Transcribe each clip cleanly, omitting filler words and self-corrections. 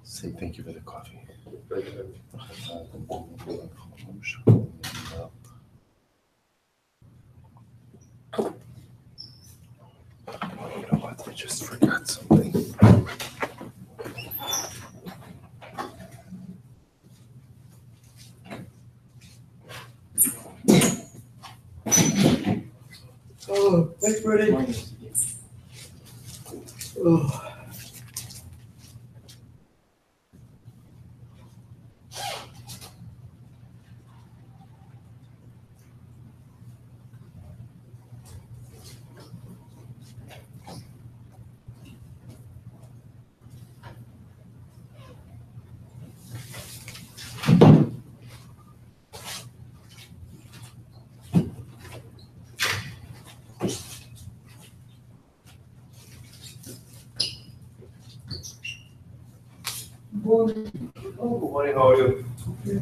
Say thank you for the coffee. You know what? I just forgot something. Oh, thanks, Freddie. Oh. Morning. Oh, good morning. How are you? Okay.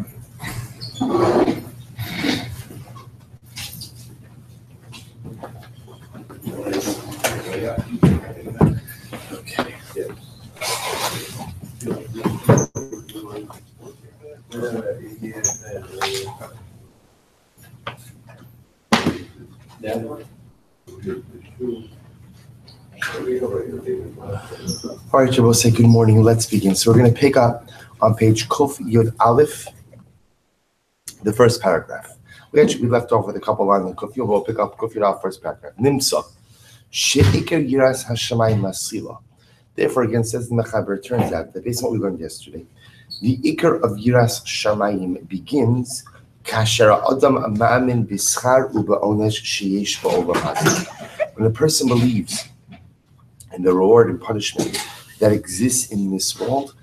All right, we'll say good morning. Let's begin. So we're going to pick up on page Kuf Yud Aleph, the first paragraph. We left off with a couple lines on Kuf Yud. We'll pick up Kuf Yud Aleph, first paragraph. Nimsa she'ikar yiras hashamayim masila. Therefore, again, says the Mechaber, it turns out that based on what we learned yesterday, the ikar of yiras shamayim begins kasher adam ma'amin bischar uba'onesh sheyesh ba'olam hazeh. When a person believes in the reward and punishment that exists in this world,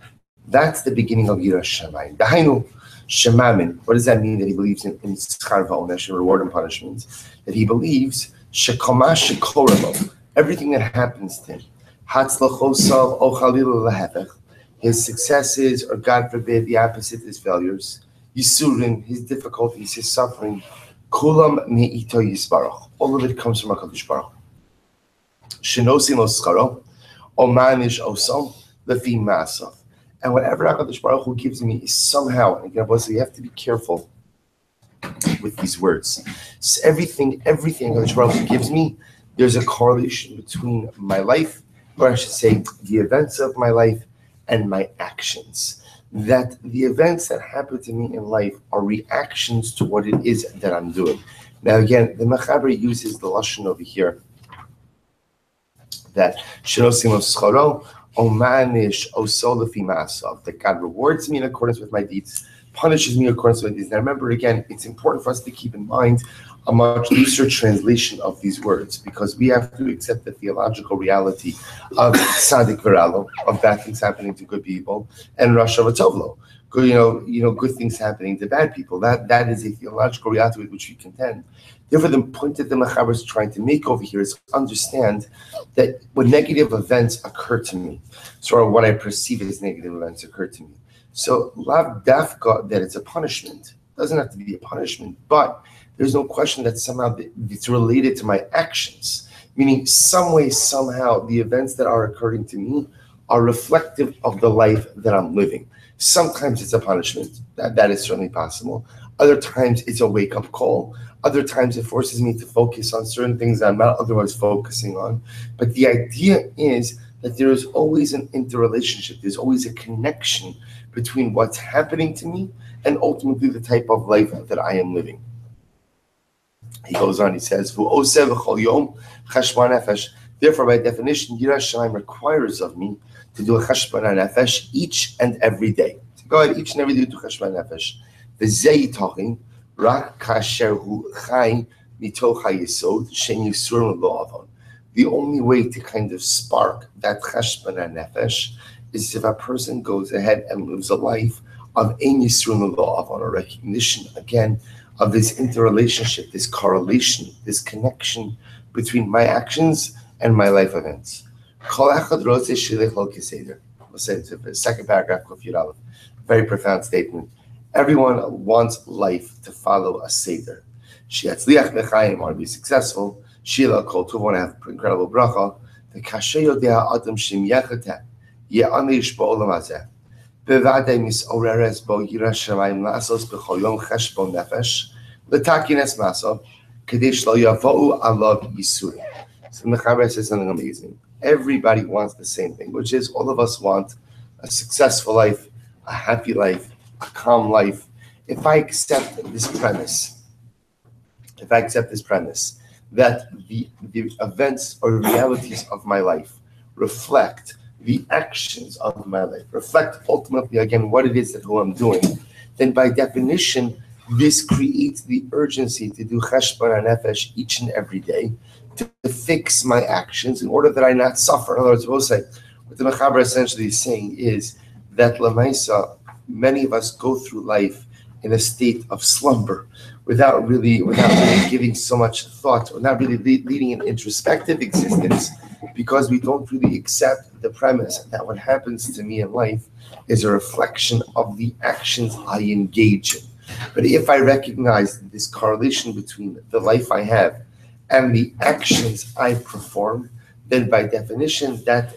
that's the beginning of yiras shamayim. Dahainu shemamin. What does that mean? That he believes in schar va'onesh, reward and punishment. That he believes shekoma shekorabo, everything that happens to him. Hatzlachosav o chalil lahefech, his successes, or God forbid, the opposite, his failures. Yisurin, his difficulties, his suffering. Kulam me'ito yisbarach. All of it comes from HaKadosh Baruch. Shenosin lo scharo, o manish osam lefi ma'asav. And whatever HaKadosh Baruch Hu gives me is somehow, and again, so you have to be careful with these words. So everything HaKadosh Baruch Hu gives me, there's a correlation between my life, or I should say, the events of my life and my actions. That the events that happen to me in life are reactions to what it is that I'm doing. Now again, the Mechaber uses the lashon over here that that God rewards me in accordance with my deeds, punishes me in accordance with my deeds. Now remember again, it's important for us to keep in mind a much looser translation of these words, because we have to accept the theological reality of Sadik Viralo, of bad things happening to good people, and Rasha Vatovlo, good, good things happening to bad people. That is a theological reality with which we contend. Therefore, the point that the Mechaber is trying to make over here is understand that when negative events occur to me, or what I perceive as negative events occur to me, so lav dafka, that it's a punishment. It doesn't have to be a punishment, but there's no question that somehow it's related to my actions, meaning some way, somehow, the events that are occurring to me are reflective of the life that I'm living. Sometimes it's a punishment. That is certainly possible. Other times it's a wake-up call. Other times it forces me to focus on certain things that I'm not otherwise focusing on. But the idea is that there is always an interrelationship. There's always a connection between what's happening to me and ultimately the type of life that I am living. He goes on, he says, therefore, by definition, Yiras Shamayim requires of me to do a cheshbon nefesh each and every day. So go ahead, each and every day do cheshbon nefesh. V'zei tachin rak kasher hu chai mitoch hayesod shein yisurim lo avon. The only way to kind of spark that cheshbon nefesh is if a person goes ahead and lives a life of ein yisrun law, on a recognition again of this interrelationship, this correlation, this connection between my actions and my life events. Kol echad rozeh shilech lo keseder. We'll say it's the second paragraph, Kuf Yud Aleph. Very profound statement. Everyone wants life to follow a seder. Sheyatzliach b'chaim, or be successful. Sheila kol tuv, want to have incredible bracha. The kasher yodea adam shim yechata ye'anish ba'olam hazeh. Bevadei misoreres bo yirah shamayim lasos b'chol yom cheshbon nefesh l'takines maso kadesh lo yavo'u alav yisurim. So Mechaber says something amazing. Everybody wants the same thing, which is all of us want a successful life, a happy life, a calm life. If I accept this premise that the events or realities of my life reflect the actions of my life, reflect ultimately, again, what it is that who I'm doing, then by definition, this creates the urgency to do cheshbon nefesh each and every day, to fix my actions in order that I not suffer. In other words, we'll say, what the Mechaber essentially is saying is that Lamaisa, many of us go through life in a state of slumber, without really giving so much thought, or not really leading an introspective existence, because we don't really accept the premise that what happens to me in life is a reflection of the actions I engage in. But if I recognize this correlation between the life I have and the actions I perform, then by definition that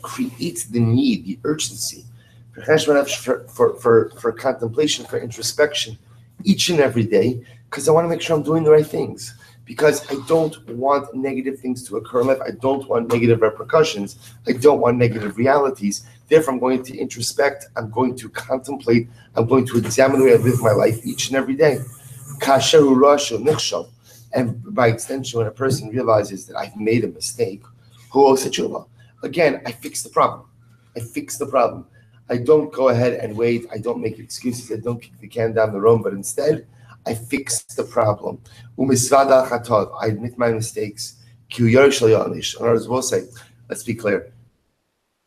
creates the need, the urgency for contemplation, for introspection each and every day, because I want to make sure I'm doing the right things. Because I don't want negative things to occur in life. I don't want negative repercussions. I don't want negative realities. Therefore, I'm going to introspect. I'm going to contemplate. I'm going to examine the way I live my life each and every day. And by extension, when a person realizes that I've made a mistake, again, I fix the problem. I don't go ahead and wait. I don't make excuses. I don't kick the can down the road, but instead, I fix the problem. I admit my mistakes. In other words, we'll say, let's be clear.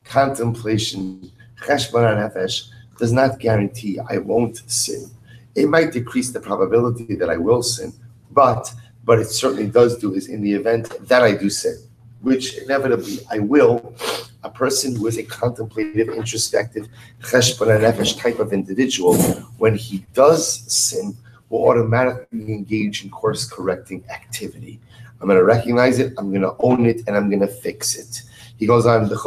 Contemplation, cheshbon nefesh, does not guarantee I won't sin. It might decrease the probability that I will sin, but it certainly does do is in the event that I do sin, which inevitably I will. A person who is a contemplative, introspective, cheshbon nefesh type of individual, when he does sin, will automatically engage in course-correcting activity. I'm going to recognize it, I'm going to own it, and I'm going to fix it. He goes on, and when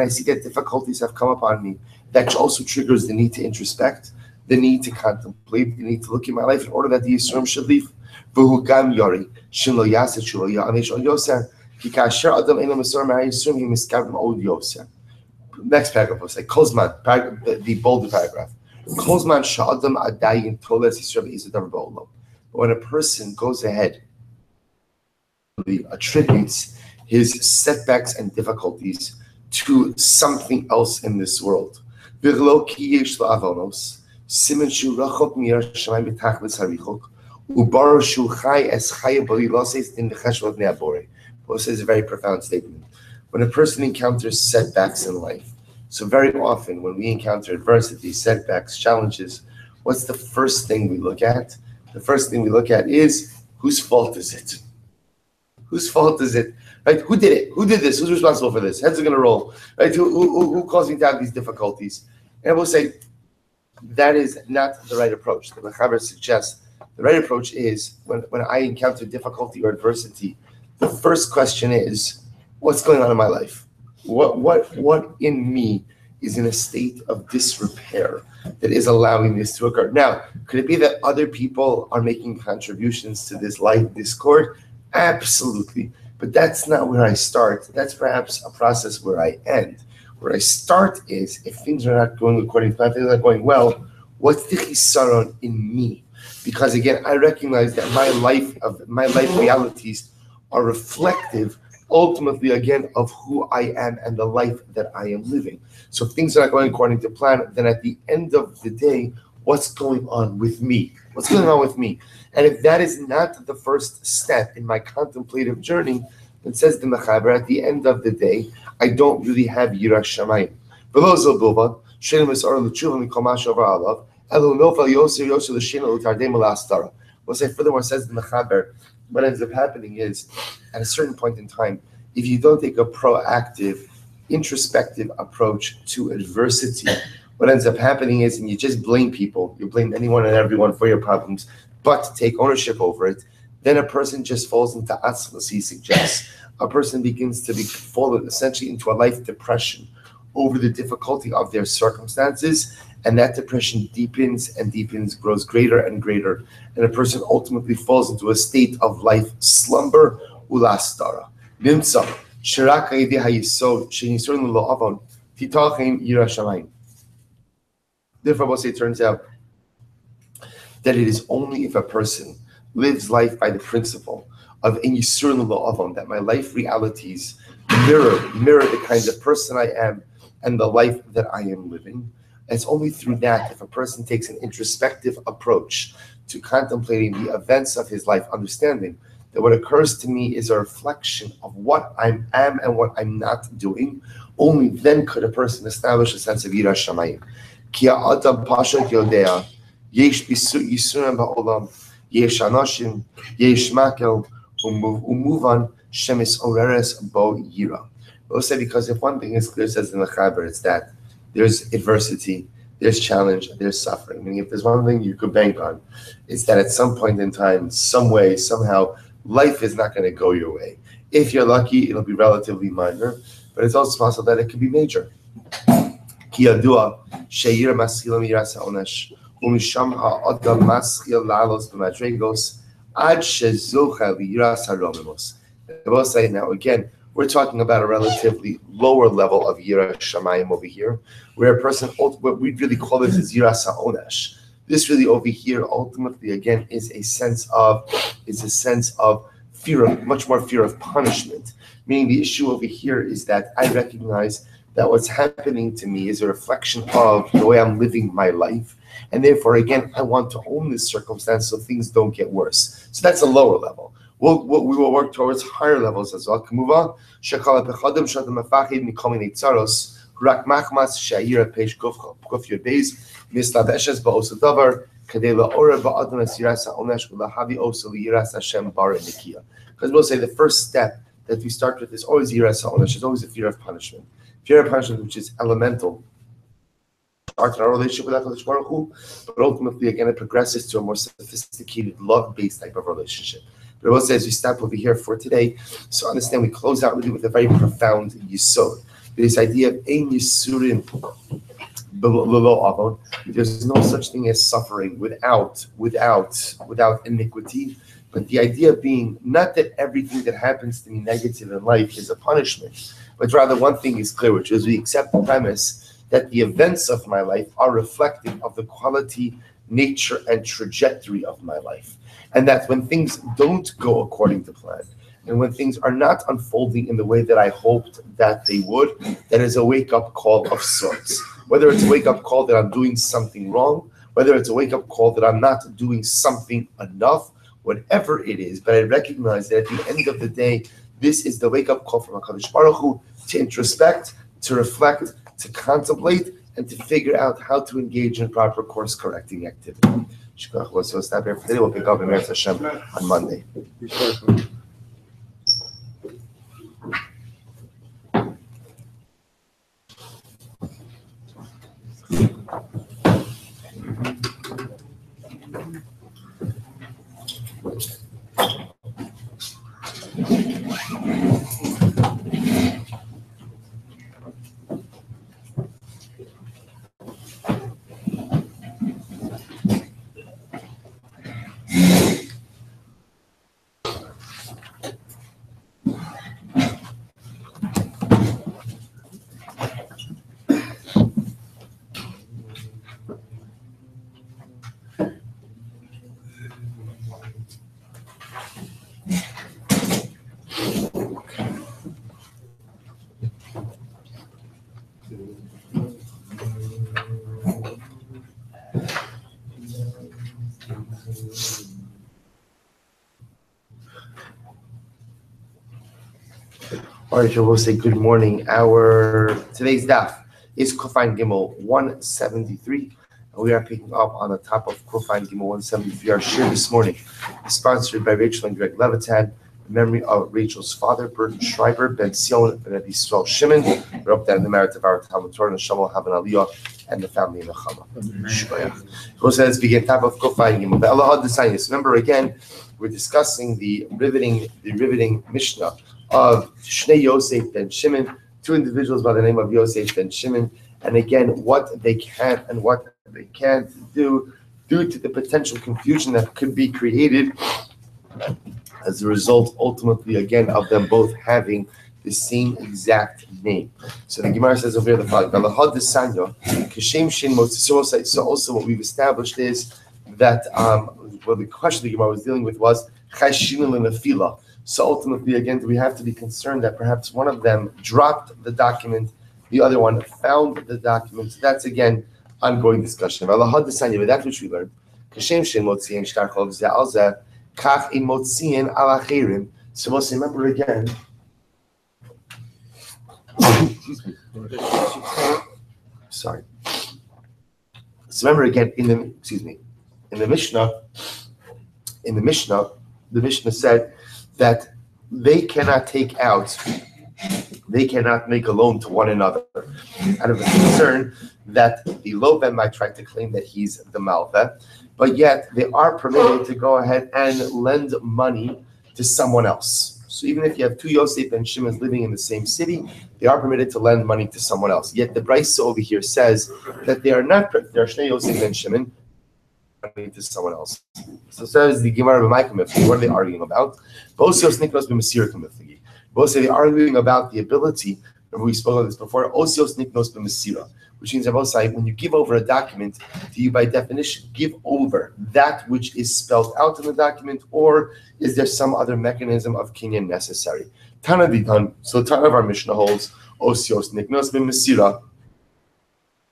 I see that difficulties have come upon me, that also triggers the need to introspect, the need to contemplate, the need to look at my life in order that the Yisurim should leave. Next paragraph will say, Kozman, the bolder paragraph. Kozman sha'adam adayin toles yisrael izadar ba'olam. When a person goes ahead, he attributes his setbacks and difficulties to something else in this world. V'lo ki yesh lo avonos, simen shu rachok mir shamayim b'tachlis harichok, ubar shu chai es chaya b'li loses in the cheshbon ne'abore. This is a very profound statement. When a person encounters setbacks in life, so very often when we encounter adversity, setbacks, challenges, what's the first thing we look at? The first thing we look at is, whose fault is it? Whose fault is it? Right? Who did it? Who did this? Who's responsible for this? Heads are going to roll. Right? Who caused me to have these difficulties? And we'll say, that is not the right approach. The Mechaber suggests the right approach is, when I encounter difficulty or adversity, the first question is, what's going on in my life? What in me is in a state of disrepair that is allowing this to occur? Now, could it be that other people are making contributions to this light discord? Absolutely. But that's not where I start. That's perhaps a process where I end. Where I start is, if things are not going according to plan, things are not going well, what's the chisaron in me? Because again, I recognize that my life realities are reflective, ultimately, again, of who I am and the life that I am living. So if things are not going according to plan, then at the end of the day, what's going on with me? What's going on with me? And if that is not the first step in my contemplative journey, then says the Mechaber, at the end of the day, I don't really have Yiras Shamayim. We'll say furthermore, says the Mechaber, what ends up happening is, at a certain point in time, if you don't take a proactive, introspective approach to adversity, what ends up happening is, and you just blame people, you blame anyone and everyone for your problems, but take ownership over it, then a person just falls into atzlas, he suggests. A person begins to fall essentially into a life depression over the difficulty of their circumstances, and that depression deepens and deepens, grows greater and greater, and a person ultimately falls into a state of life slumber, ulastara. Nimtza, shirak ha'ideh ha'yisod, she'nisurn lo'avon, titachin yira shamayim. Therefore, we'll say it turns out that it is only if a person lives life by the principle of in yisur lo'avon, that my life realities mirror the kind of person I am and the life that I am living. It's only through that, if a person takes an introspective approach to contemplating the events of his life, understanding that what occurs to me is a reflection of what I am and what I'm not doing, only then could a person establish a sense of Yiras Shamayim. Ki ha'adam pashat yodea, yesh yisurim ba'olam, yesh anashim, yesh makel, umuvan shemis oreres bo yira. We'll say, because if one thing is clear, says in the Chaber, it's that there's adversity, there's challenge, there's suffering. Meaning, if there's one thing you could bank on, it's that at some point in time, some way, somehow, life is not going to go your way. If you're lucky, it'll be relatively minor, but it's also possible that it could be major. Ki yadua she'yira maschila miras ha'onesh u'misham ha'adam maschil la'alos b'madregos ad she'zocha liyiras ha'romimos. I will say now again, we're talking about a relatively lower level of Yiras Shamayim over here, where a person, what we really call this is Yiras HaOnesh. This really over here, ultimately, again, is a sense of fear of, much more fear of punishment. Meaning the issue over here is that I recognize that what's happening to me is a reflection of the way I'm living my life. And therefore, again, I want to own this circumstance so things don't get worse. So that's a lower level. We will work towards higher levels as well. K'muva shekala pechadam shadam mafachid mikomin eitzaros rak machmas she'ayira peish kuf yud beis mislaveshes ba'osu davar kadei la'ora ba'adam es yiras ha'onesh v'lahavi osu liyiras Hashem bara nikia. Because we'll say the first step that we start with is always yiras ha'onesh. It's always a fear of punishment. Fear of punishment, which is elemental. Starts in our relationship with HaKadosh Baruch Hu, but ultimately, again, it progresses to a more sophisticated, love-based type of relationship. But I will say, as we stop over here for today, so understand we close out really with a very profound yisod. This idea of ein yisurim below avon. There's no such thing as suffering without iniquity. But the idea being not that everything that happens to me negative in life is a punishment, but rather one thing is clear, which is we accept the premise that the events of my life are reflective of the quality, nature, and trajectory of my life. And that when things don't go according to plan, and when things are not unfolding in the way that I hoped that they would, that is a wake-up call of sorts. Whether it's a wake-up call that I'm doing something wrong, whether it's a wake-up call that I'm not doing something enough, whatever it is, but I recognize that at the end of the day, this is the wake-up call from HaKadosh Baruch Hu to introspect, to reflect, to contemplate, and to figure out how to engage in proper course-correcting activity. So stop here for today. We'll pick up in Meretz Hashem on Monday. All right, so we'll say good morning. Our today's daf is Kufan Gimel 173. And we are picking up on the top of Kufan Gimel 173. Our shir this morning is sponsored by Rachel and Greg Levitan, in memory of Rachel's father, Burton Schreiber, Ben Sion, Ben Yisrael Shimon. We're up there in the merit of our Talmud Torah and Shamal Havan Aliyah and the family in the Chama. So let's begin top of Kufan Gimel. The Allah Hadisayis. Remember again, we're discussing the riveting Mishnah of Shnei Yosef ben Shimon, two individuals by the name of Yosef ben Shimon, and again, what they can and what they can't do due to the potential confusion that could be created as a result, ultimately, again, of them both having the same exact name. So the Gemara says over here the following: So also what we've established is that the question the Gemara was dealing with was Chashin. So ultimately, again, we have to be concerned that perhaps one of them dropped the document, the other one found the document. So that's, again, ongoing discussion. But that which we learned. So let's remember again. Sorry. So remember again, in the Mishnah, the Mishnah said that they cannot make a loan to one another out of a concern that the Loven might try to claim that he's the Malva, but yet they are permitted to go ahead and lend money to someone else. So even if you have two Yosef and Shimon living in the same city, they are permitted to lend money to someone else. Yet the Brisa over here says that they are not, they are Shnei Yosef and Shimon, to someone else. So says the Gemara, what are they arguing about? Both they're arguing about the ability, remember we spoke about this before, Osios Niknos b'Mesira, which means when you give over a document, do you by definition give over that which is spelled out in the document, or is there some other mechanism of kinyan necessary? Tana Ditan, so Tana of our Mishnah holds Osios Niknos b'Mesira.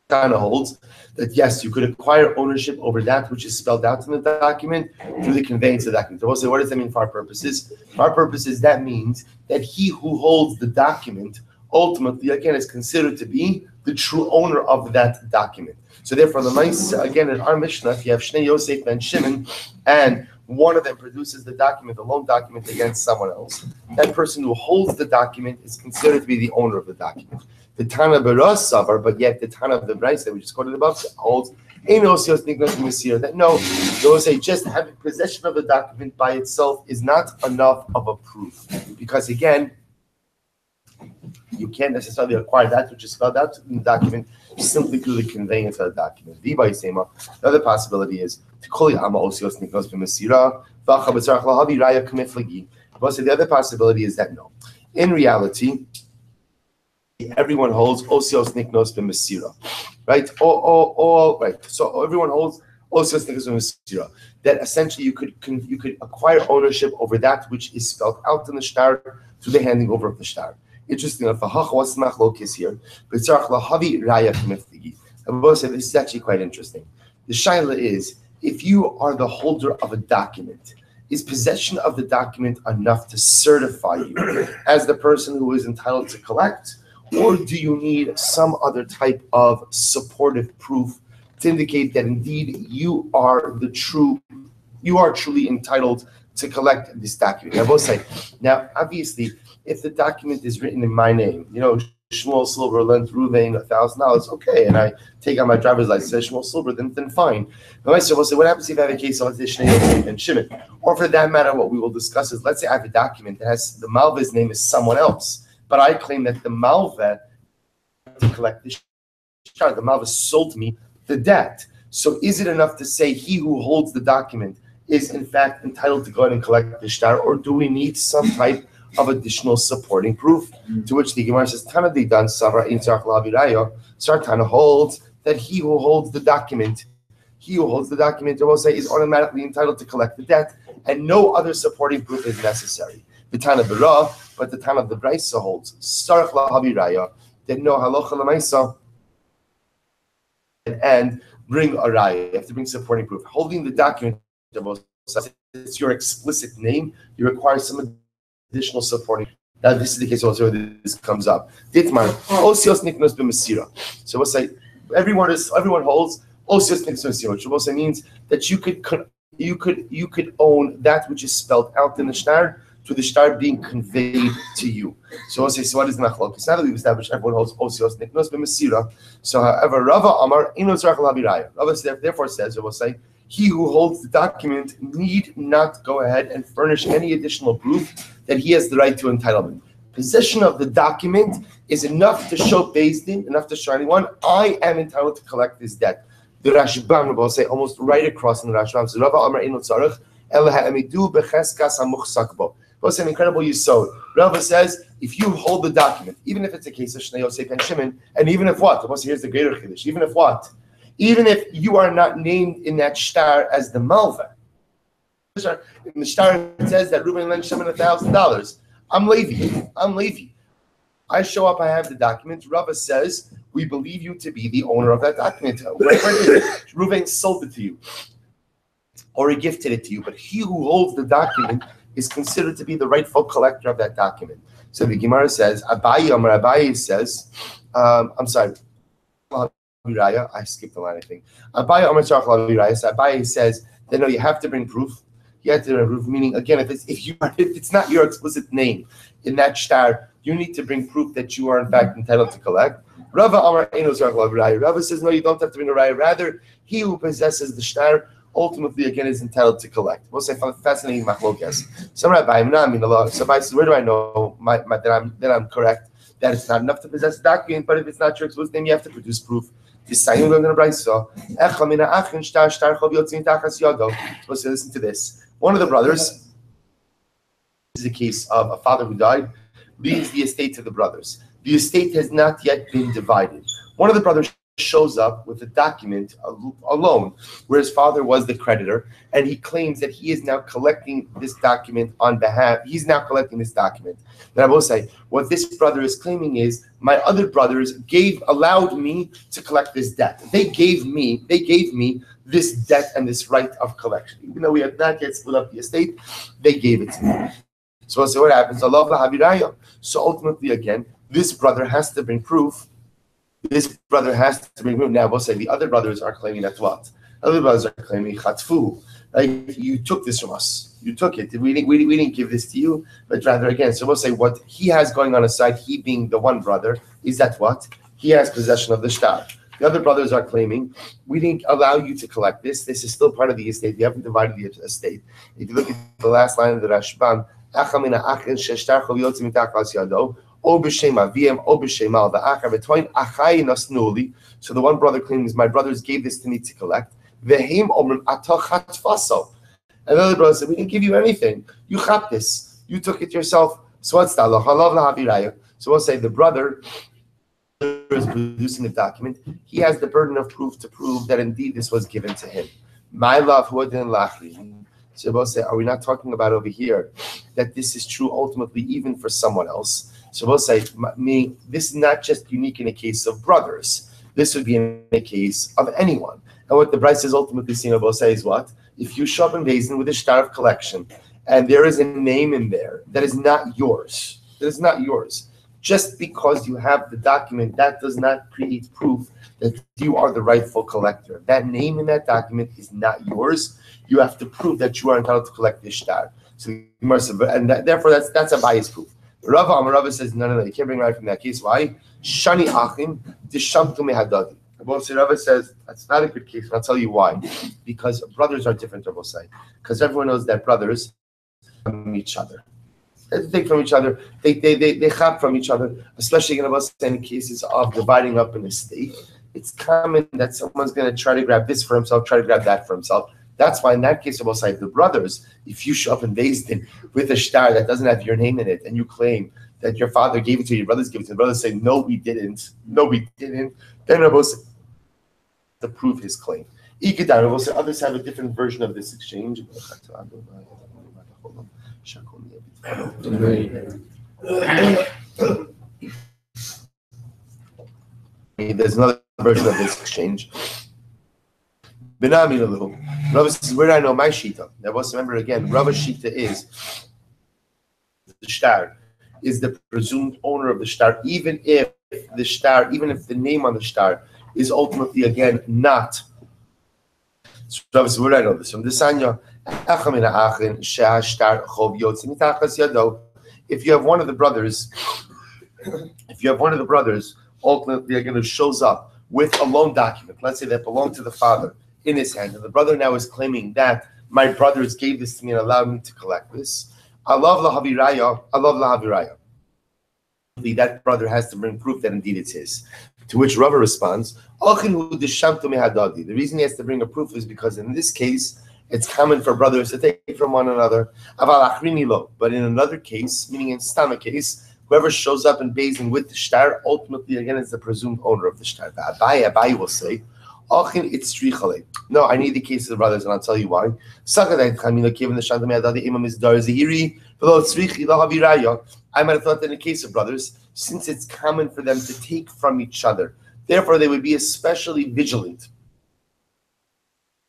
Tana holds that yes, you could acquire ownership over that which is spelled out in the document through the conveyance of the document. So we'll say, what does that mean for our purposes? For our purposes, that means that he who holds the document ultimately, again, is considered to be the true owner of that document. So therefore, the mice, again, in our Mishnah, if you have Shnei Yosef and Shimon, and one of them produces the document, the loan document, against someone else, that person who holds the document is considered to be the owner of the document. The Tana B'Ras Savar, but yet the Tana of the Brisa that we just quoted above holds that no, they will say just having possession of the document by itself is not enough of a proof, because again, you can't necessarily acquire that which is spelled out in the document simply through the conveyance of the document. The other possibility is to call it Ama Osios Niknos b'Mesira. The other possibility is that no, in reality, everyone holds Osios Niknos b'Mesira, right? All right. So everyone holds Osios Niknos b'Mesira. That essentially you could acquire ownership over that which is spelled out in the shtar through the handing over of the shtar. Interesting enough, what's machlokes here? But this is actually quite interesting. The shaila is, if you are the holder of a document, is possession of the document enough to certify you as the person who is entitled to collect? Or do you need some other type of supportive proof to indicate that indeed you are truly entitled to collect this document? I will say, now obviously, if the document is written in my name, Shmuel Silber lent Ruvain $1,000, okay, and I take out my driver's license, says Shmuel Silber, then fine. Now I will say, what happens if I have a case of Shnei and Shimon? Or for that matter, what we will discuss is, let's say I have a document that has the Malva's name is someone else, but I claim that the Malva to collect the shtar, the Malva sold me the debt. So is it enough to say he who holds the document is in fact entitled to go ahead and collect the shtar, or do we need some type of additional supporting proof? To which the Gemara says, Tana Didan Savra in Tzarach Laviraya, Sartana holds that he who holds the document, I will say, is automatically entitled to collect the debt, and no other supporting proof is necessary. The Tana B'Ra, but the Tana of the Brisa holds, Tzarach Laviraya, that no halacha l'maisa, and bring a raya. You have to bring supporting proof. Holding the document, it's your explicit name, you require some additional supporting Now this is the case also where this comes up. Ditmar, osios niknos b'mesira. So we'll say everyone holds osios niknos b'mesira, which also means that you could own that which is spelled out in the shtar to the shtar being conveyed to you. So we'll say, so what is the machlokes? Now that we've established everyone holds osios niknos b'mesira. So however, Rava Amar inos rachel habiraya. Rava therefore says, we'll say, he who holds the document need not go ahead and furnish any additional proof that he has the right to entitlement. Possession of the document is enough to show Beis Din, enough to show anyone, I am entitled to collect this debt. The Rashbam will say almost right across in the Rashbam. So Rava Amar Inu Tzarech El Ha'amidu Becheskas HaMuchsak Bo. What's an incredible yisod? Rava says if you hold the document, even if it's a case of Shnei Yosef and Shimon, and even if what? Here's the greater chiddush. Even if what? Even if you are not named in that shtar as the malva. In the shtar it says that Reuben lent Shimon $1,000. I'm Levi. I show up, I have the document. Rava says, we believe you to be the owner of that document. Reuben sold it to you, or he gifted it to you, but he who holds the document is considered to be the rightful collector of that document. So the Gemara says, Abaye says, I'm sorry, I skipped the line, I think. Abaye says that no, you have to bring proof. You have to bring proof, meaning again, if it's not your explicit name in that shtar, you need to bring proof that you are in fact entitled to collect. Rava says no, you don't have to bring a raya. Rather, he who possesses the shtar ultimately again is entitled to collect. We'll say fascinating machlokes. Some Rabbi, Rabbi says, where do I know that I'm correct? That it's not enough to possess the document, but if it's not your explicit name, you have to produce proof. So listen to this. One of the brothers, this is a case of a father who died, leaves the estate to the brothers. The estate has not yet been divided. One of the brothers shows up with a document alone, where his father was the creditor, and he claims that he is now collecting this document on behalf. He's now collecting this document. And I will say, what this brother is claiming is, my other brothers allowed me to collect this debt. They gave me this debt and this right of collection. Even though we have not yet split up the estate, they gave it to me. So I'll say what happens. So ultimately, again, this brother has to bring proof. Now we'll say the other brothers are claiming that what? Other brothers are claiming chatfu. Like, you took this from us. You took it. We didn't give this to you, but rather again. So we'll say what he has going on his side, he being the one brother, is that what? He has possession of the shtar. The other brothers are claiming, we didn't allow you to collect this. This is still part of the estate. We haven't divided the estate. If you look at the last line of the Rashbam, so the one brother claims, my brothers gave this to me to collect. And the other brother said, we didn't give you anything. You chapped this. You took it yourself. So what's that? So we'll say the brother is producing the document. He has the burden of proof to prove that indeed this was given to him. My love, who didn't lachri. So we'll say, are we not talking about over here that this is true ultimately even for someone else? So we'll say, meaning this is not just unique in a case of brothers. This would be in a case of anyone. And what the Bryce is ultimately saying, we'll say, is what? If you show up in Beis Din with a shtar of collection, and there is a name in there that is not yours, just because you have the document, that does not create proof that you are the rightful collector. That name in that document is not yours. You have to prove that you are entitled to collect this shtar. So, and therefore, that's a bias proof. Rava says, no, you can't bring right from that case. Why? Shani achim dishamtu mehadadi. Rava says, that's not a good case, and I'll tell you why. Because brothers are different, Rava say. Because everyone knows that brothers from each other. They take from each other, they chap from each other, especially in cases of dividing up an estate. It's common that someone's going to try to grab this for himself, try to grab that for himself. That's why in that case, Rava say, the brothers, if you show up in Beis Din with a shtar that doesn't have your name in it, and you claim that your father gave it to you, your brothers gave it to you, the brothers say, no, we didn't. Then Rava say, to prove his claim. Rava say, others have a different version of this exchange. There's another version of this exchange. Rava says, where do I know my shita? Now, remember again, Rava's shita is the shtar is the presumed owner of the shtar, even if the name on the shtar is ultimately again not. So obviously, where do I know this from? The Sanya. If you have one of the brothers, ultimately again, who shows up with a loan document, let's say that belonged to the father, in his hand, and the brother now is claiming that my brothers gave this to me and allowed me to collect this. I love lahaviraya. That brother has to bring proof that indeed it's his. To which Rabbi responds, the reason he has to bring a proof is because in this case, it's common for brothers to take from one another. But in another case, meaning in stomach case, whoever shows up in Beis Din with the shtar, ultimately again is the presumed owner of the shtar. Abai will say, no, I need the case of the brothers, and I'll tell you why. I might have thought that in the case of brothers, since it's common for them to take from each other, therefore they would be especially vigilant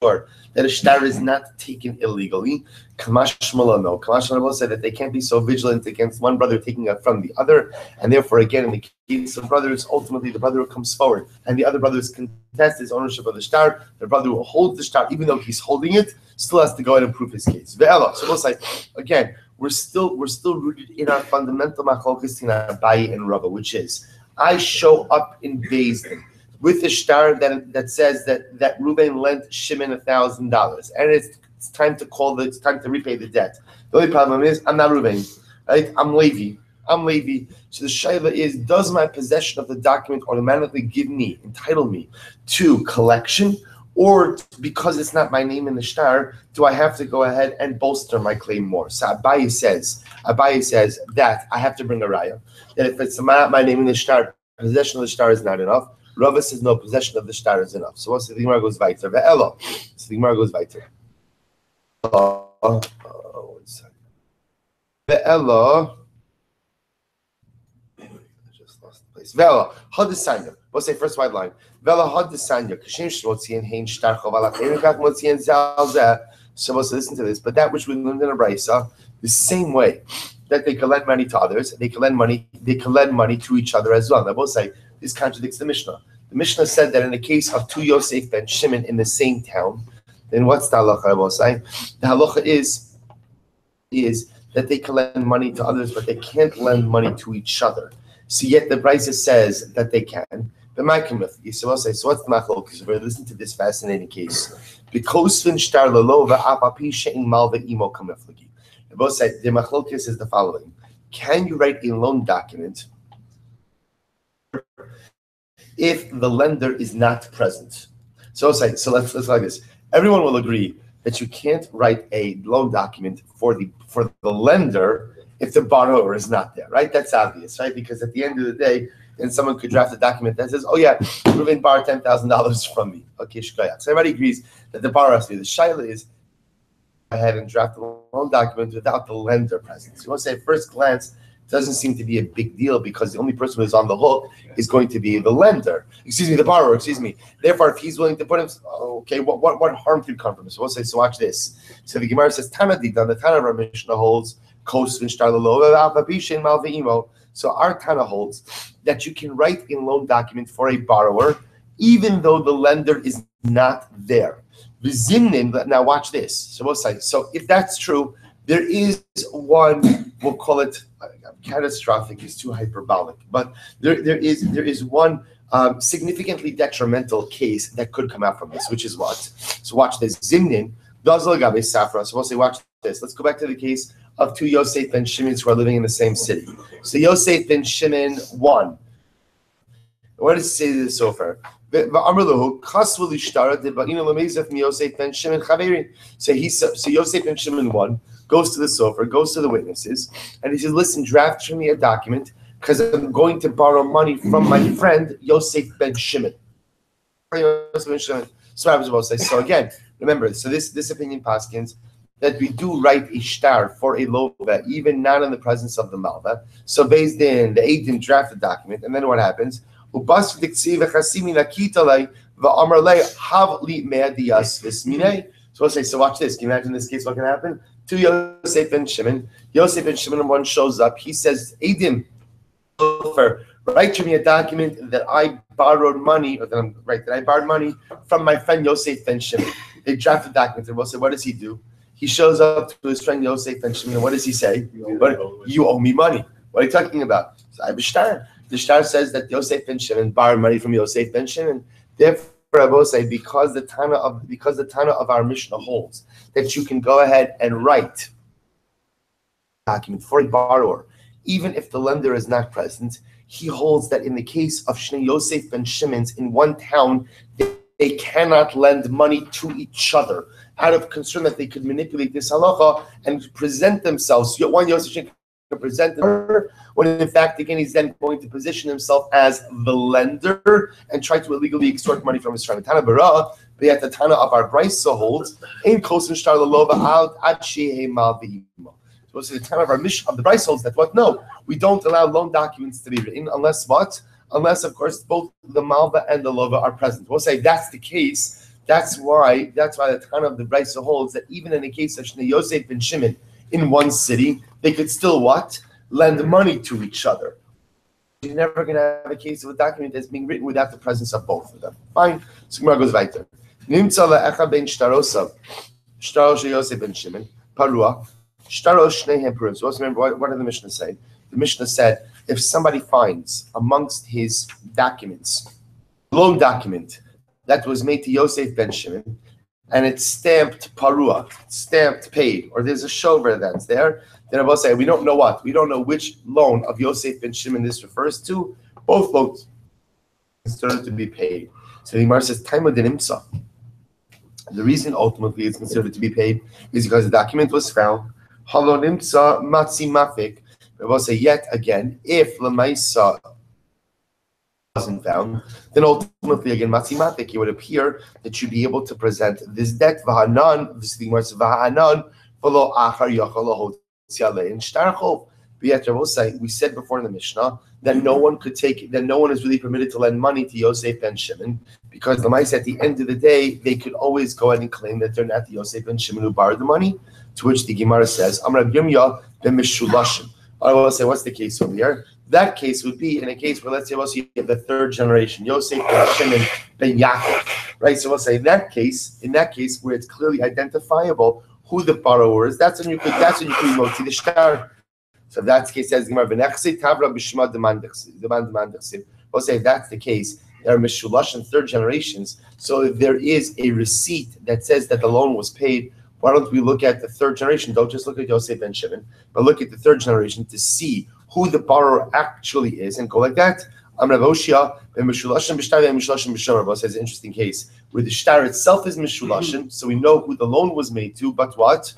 that a shtar is not taken illegally. Kamash Shmuel said that they can't be so vigilant against one brother taking it from the other, and therefore, again, in the case of brothers, ultimately the brother who comes forward and the other brothers contest his ownership of the shtar. The brother who holds the shtar, even though he's holding it, still has to go ahead and prove his case. So we'll say again, we're still rooted in our fundamental machlokes in Abaye and Rabbi, which is I show up in Beis Din with the shtar that says that Reuben lent Shimon $1,000, and it's time to repay the debt. The only problem is I'm not Reuben, right? I'm Levi. So the shayla is, does my possession of the document automatically entitle me to collection, or because it's not my name in the shtar, do I have to go ahead and bolster my claim more? So Abaye says that I have to bring a raya, that if it's not my name in the shtar, possession of the shtar is not enough. Rava says no, possession of the shtar is enough. So once the Gemara goes weiter, ve'elo. So the Gemara goes weiter. One second. Ve'elo. I just lost the place. Ve'elo. Had desanya. We'll say first wide line. Ve'elo had desanya. Kashim shmotzian hein shtar chovalach enikach motzian zalzeh. So we'll listen to this. But that which we learned in a brayso, the same way that they can lend money to others, they can lend money to each other as well. Now we'll say this contradicts the Mishnah. The Mishnah said that in the case of two Yosef ben Shimon in the same town, then what's the halacha? I will say the halacha is that they can lend money to others, but they can't lend money to each other. So yet the Brisa says that they can. So what's the machlokes? Listen to this fascinating case. Because the machlokes is the following: can you write a loan document if the lender is not present? So let's like this. Everyone will agree that you can't write a loan document for the lender if the borrower is not there, right? That's obvious, right? Because at the end of the day, then someone could draft a document that says, "Oh yeah, Reuven borrowed $10,000 from me." Okay, shkoyach. So everybody agrees that the borrower has to be. The shaila is ahead and draft a loan document without the lender present. So you want to say at first glance, doesn't seem to be a big deal because the only person who's on the hook is going to be the borrower. Therefore, if he's willing to put him, okay, what harm could come from this? So we'll say, so watch this. So the Gemara says, Tana Didan, the Tana of our Mishnah holds, so our Tana holds that you can write a loan document for a borrower even though the lender is not there. Now watch this. So we'll say, so if that's true, there is one, we'll call it catastrophic is too hyperbolic, but there is one significantly detrimental case that could come out from this, which is what? So watch this. Zimnin does lagabe safra. So we'll say, watch this. Let's go back to the case of two Yosef ben Shimons who are living in the same city. So Yosef ben Shimon won. What does it say to the sofer? So Yosef ben Shimon won, goes to the sofer, goes to the witnesses, and he says, listen, draft for me a document because I'm going to borrow money from my friend Yosef ben Shimon. So I was about to say, so again, remember, so this opinion paskins that we do write a shtar for a lova, even not in the presence of the malva. So based in the Eidim draft the document, and then what happens? So I say, so watch this. Can you imagine this case? What can happen? to Yosef and Shimon. Yosef and Shimon, one shows up. He says, Eidim, write to me a document that I borrowed money, or that I borrowed money from my friend Yosef and Shimon. They draft the document, and we'll say, what does he do? He shows up to his friend Yosef and Shimon, and what does he say? You owe me money. What are you talking about? So I have a shtar. The shtar says that Yosef and Shimon borrowed money from Yosef and Shimon. Therefore, I will say, because the Tana of our Mishnah holds that you can go ahead and write a document for a borrower, even if the lender is not present. He holds that in the case of Shnei Yosef and Shimon's in one town, they cannot lend money to each other out of concern that they could manipulate this halacha and present themselves. One Yosef can present her, when in fact, again, he's then going to position himself as the lender and try to illegally extort money from his friend. Tana bara, but yet the Tana of our Brisa holds, "Ein kosen shtar lelova al ad shehe mal v'imo." So the Tana of our Mishnah of the Brisa holds that what? No, we don't allow loan documents to be written unless what? Unless, of course, both the malva and the lova are present. We'll say that's the case. That's why the Tana of the Brisa holds that even in the case of Shnei Yosef and Shimon in one city, they could still what? Lend money to each other. You're never going to have a case of a document that's being written without the presence of both of them. Fine. So Gemara goes weiter. Nimtza le'echa ben shtarosav, shtarosh Yosef ben Shimon, parua, shtarosh shneihem purim. So let's remember, what did the Mishnah say? The Mishnah said, if somebody finds amongst his documents, loan document that was made to Yosef ben Shimon, and it's stamped parua, stamped paid, or there's a shover that's there, then I will say, we don't know what. We don't know which loan of Yosef ben Shimon this refers to. Both loans considered to be paid. So the Gemara says, Taima denimsa. The reason ultimately it's considered to be paid is because the document was found. Halo nimsa matzi mafik. I will say, yet again, if Lamaisa wasn't found, then ultimately again matzimatik, it would appear that you'd be able to present this debt v'hanan, v'hanan v'lo achar yachal hotziyale in shtarchov. But yet, we said before in the Mishnah that no one is really permitted to lend money to Yosef ben Shimon, because the mice at the end of the day they could always go ahead and claim that they're not the Yosef ben Shimon who borrowed the money. To which the Gemara says, Amar Yirmiyah ben Mishulashim. I will say, what's the case over here? That case would be in a case where, let's say, you have the third generation, Yosef ben Shimon ben Yaakov, right? So we'll say in that case where it's clearly identifiable who the borrower is, that's when you could moti the shtar. So if that's the case, says Gemara, v'nechse tavra b'shma demandechse. We'll say if that's the case, there are mishulash and third generations. So if there is a receipt that says that the loan was paid, why don't we look at the third generation? Don't just look at Yosef ben Shimon, but look at the third generation to see who the borrower actually is, and go like that. Rav Hoshia ben Mishulashim b'shtar ben Mishulashim b'shtar. Rav says an interesting case where the shtar itself is Mishulashim, so we know who the loan was made to, but what?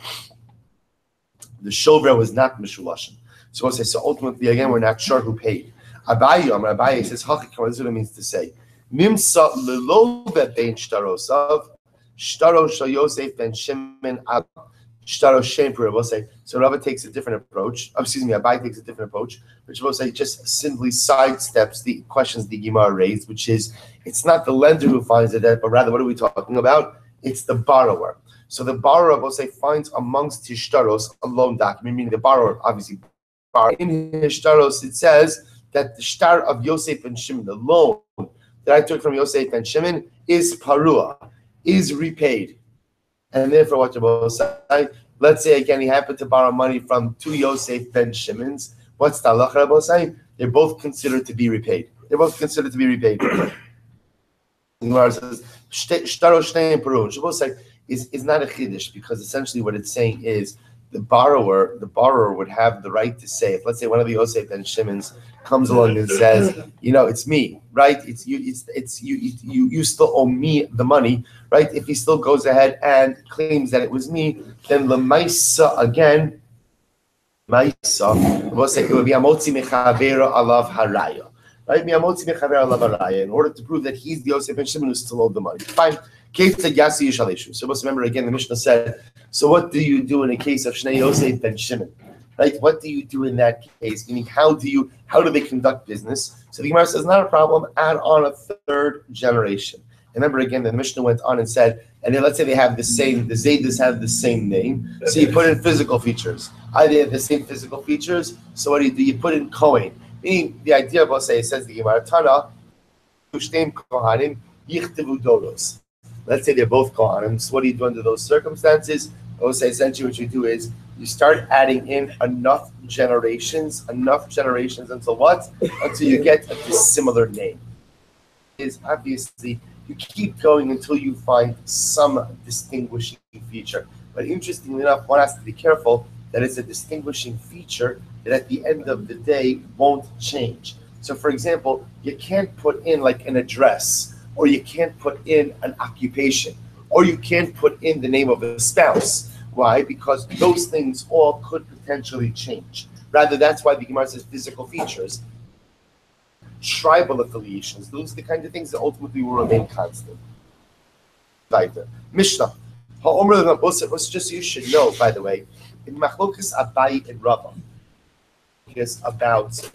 The shover was not Mishulashim. So we'll say, so ultimately, again, we're not sure who paid. Abaye says, this is what it means to say. Nimsa lelove ben shtarosav, shtarosh Yosef ben Shimon ab shtarosh Shem Purim. We'll say, so Rabbi takes a different approach. Abaye takes a different approach, which will say just simply sidesteps the questions the Gemara raised, which is, it's not the lender who finds the debt, but rather, what are we talking about? It's the borrower. So the borrower, we'll say, finds amongst his shtaros a loan document, meaning the borrower, obviously, in his shtaros, it says that the shtar of Yosef and Shimon, the loan that I took from Yosef and Shimon, is parua, is repaid. And therefore, what Rabbi say? Let's say again, he happened to borrow money from two Yosef ben Shimons. What's the halacha, Rabbi say? They're both considered to be repaid. Gemara says, shtaros shnei parua. Rabbi say is not a chiddush, because essentially what it's saying is, the borrower would have the right to say, if let's say one of the Yosef and Shimon's comes along and says, it's me, right? It's you still owe me the money, right? If he still goes ahead and claims that it was me, then lemaisa again, we'll say it would be amotzi mechavera alav haraya, right? In order to prove that he's the Yosef and Shimon who still owed the money. Fine. So let's remember again, the Mishnah said, so what do you do in a case of Shnei Yosef ben Shimon? Right? What do you do in that case? Meaning, how do they conduct business? So the Gemara says, not a problem, add on a third generation. Remember again, the Mishnah went on and said, and then let's say they have the Zaydas have the same name. So you put in physical features. Either they have the same physical features, so what do? You put in Kohen. Meaning the idea of, let's say, it says the Gemara Tana, Kohanim, Yichtavu Doros. Let's say they're both Kohanim. So what do you do under those circumstances? I would say essentially what you do is you start adding in enough generations until what? Until you get a dissimilar name. Is obviously you keep going until you find some distinguishing feature. But interestingly enough, one has to be careful that it's a distinguishing feature that at the end of the day won't change. So for example, you can't put in like an address, or you can't put in an occupation, or you can't put in the name of a spouse. Why? Because those things all could potentially change. Rather, that's why the Gemara says physical features. Tribal affiliations, those are the kind of things that ultimately will remain constant. Mishnah. Just so you should know, by the way, in Machlokas Abai and Rabbi, is about,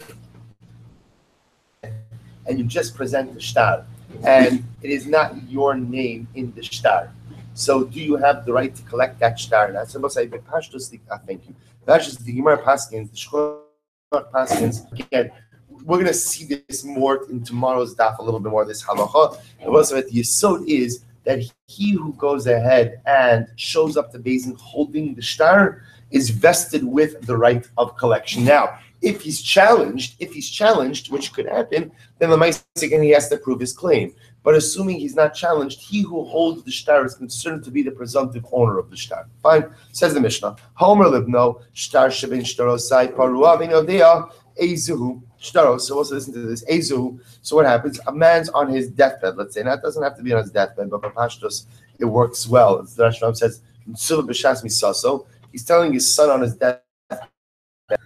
and you just present the shtar, and it is not your name in the shtar. So, do you have the right to collect that shtar? And that's about say, thank you. That's just the Gemara Paskins, the Shkor Paskins. Again, we're going to see this more in tomorrow's daf, a little bit more, this halacha. And also, the yesod is that he who goes ahead and shows up to Beis holding the shtar is vested with the right of collection. Now, if he's challenged, which could happen, then the Ma'aseh again he has to prove his claim. But assuming he's not challenged, he who holds the shtar is considered to be the presumptive owner of the shtar. Fine, says the Mishnah. Homer libno shtar shebin shtarosai parua v'nodea ezuhu shtaros. So also listen to this ezuhu. So what happens? A man's on his deathbed. Let's say, now it doesn't have to be on his deathbed, but for Pashtos it works well. As the Rashbam says, Silber b'shas misaso. He's telling his son on his deathbed.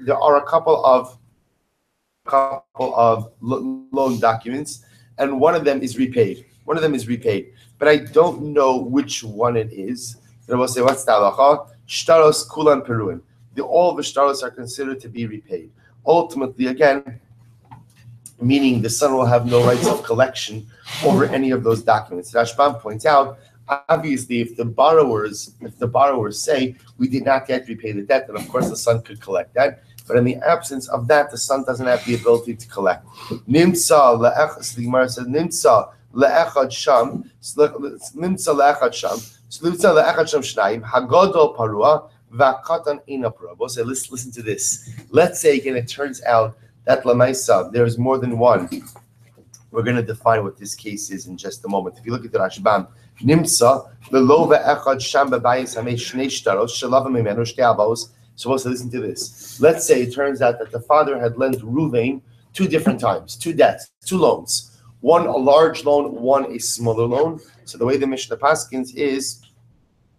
There are a couple of loan documents, and one of them is repaid. But I don't know which one it is. And I will say, what's the halacha? Shtaros kulan peruin. All the shtaros are considered to be repaid. Ultimately, again, meaning the son will have no rights of collection over any of those documents. Rashbam points out, obviously, if the borrowers say we did not yet repay the debt, then of course the son could collect that. But in the absence of that, the son doesn't have the ability to collect. Nimsa le'echad, the Gemara says nimsa le'echad sham, nimsa le'echad sham, nimsa le'echad sham shnayim, hagadol parua v'katan ina parua. So listen to this. Let's say again, it turns out that lamaisa there is more than one. We're going to define what this case is in just a moment. If you look at the Rashbam, Nimsa le'lova echad sham b'bayis hamei shnei shtaros shelavam mimenu shtei avos. So also listen to this. Let's say it turns out that the father had lent Ruvain 2 different times, 2 debts, 2 loans. One a large loan, one a smaller loan. So the way the Mishnah Paskins is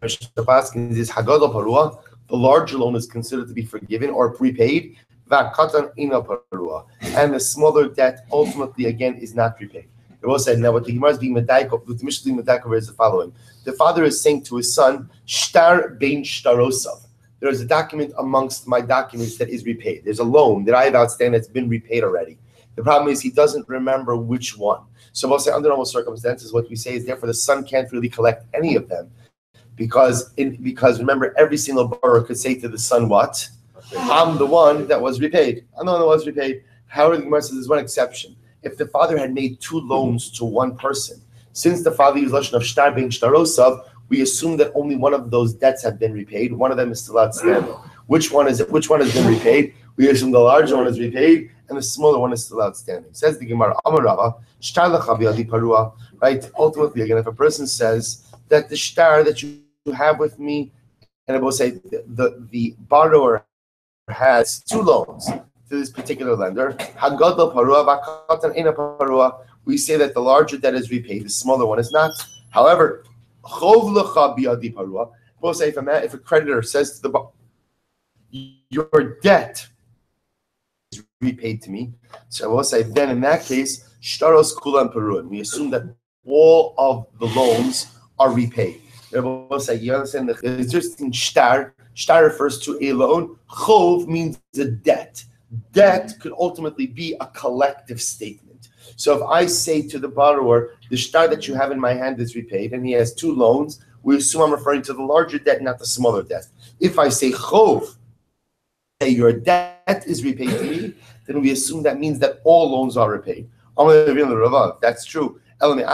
Hagadol Parua. The larger loan is considered to be forgiven or prepaid. V'katan ina parua. And the smaller debt ultimately again is not repaid. It was said, now what the Gemara is being medayek, what the Mishnah is being medayek is the following. The father is saying to his son, Shtar bein shtarosav. There is a document amongst my documents that is repaid. There's a loan that I have outstanding that's been repaid already. The problem is he doesn't remember which one. So we'll say under normal circumstances, what we say is therefore the son can't really collect any of them. Because remember, every single borrower could say to the son, what? I'm the one that was repaid. I'm the one that was repaid. However, the Gemara says there's one exception. If the father had made 2 loans to one person, since the father used lashon of shtar bein shtarosav, we assume that only one of those debts have been repaid. One of them is still outstanding. Which one has been repaid? We assume the larger one is repaid and the smaller one is still outstanding. Says the Gemara, Amar Rava, shtar lecha b'yadi parua. Right? Ultimately, again, if a person says that the shtar that you have with me, and I will say the borrower has 2 loans to this particular lender, hagadol parua v'katan ina parua. We say that the larger debt is repaid, the smaller one is not. However, we'll say if a creditor says to the your debt is repaid to me, so we'll say then in that case, shtaros kulan peruin. We assume that all of the loans are repaid. We'll say you understand the interesting shtar. Shtar refers to a loan. Chov means a debt. Debt could ultimately be a collective statement. So if I say to the borrower, the shtar that you have in my hand is repaid, and he has two loans, we assume I'm referring to the larger debt, not the smaller debt. If I say chov, your debt is repaid to me, then we assume that means that all loans are repaid. That's true. So if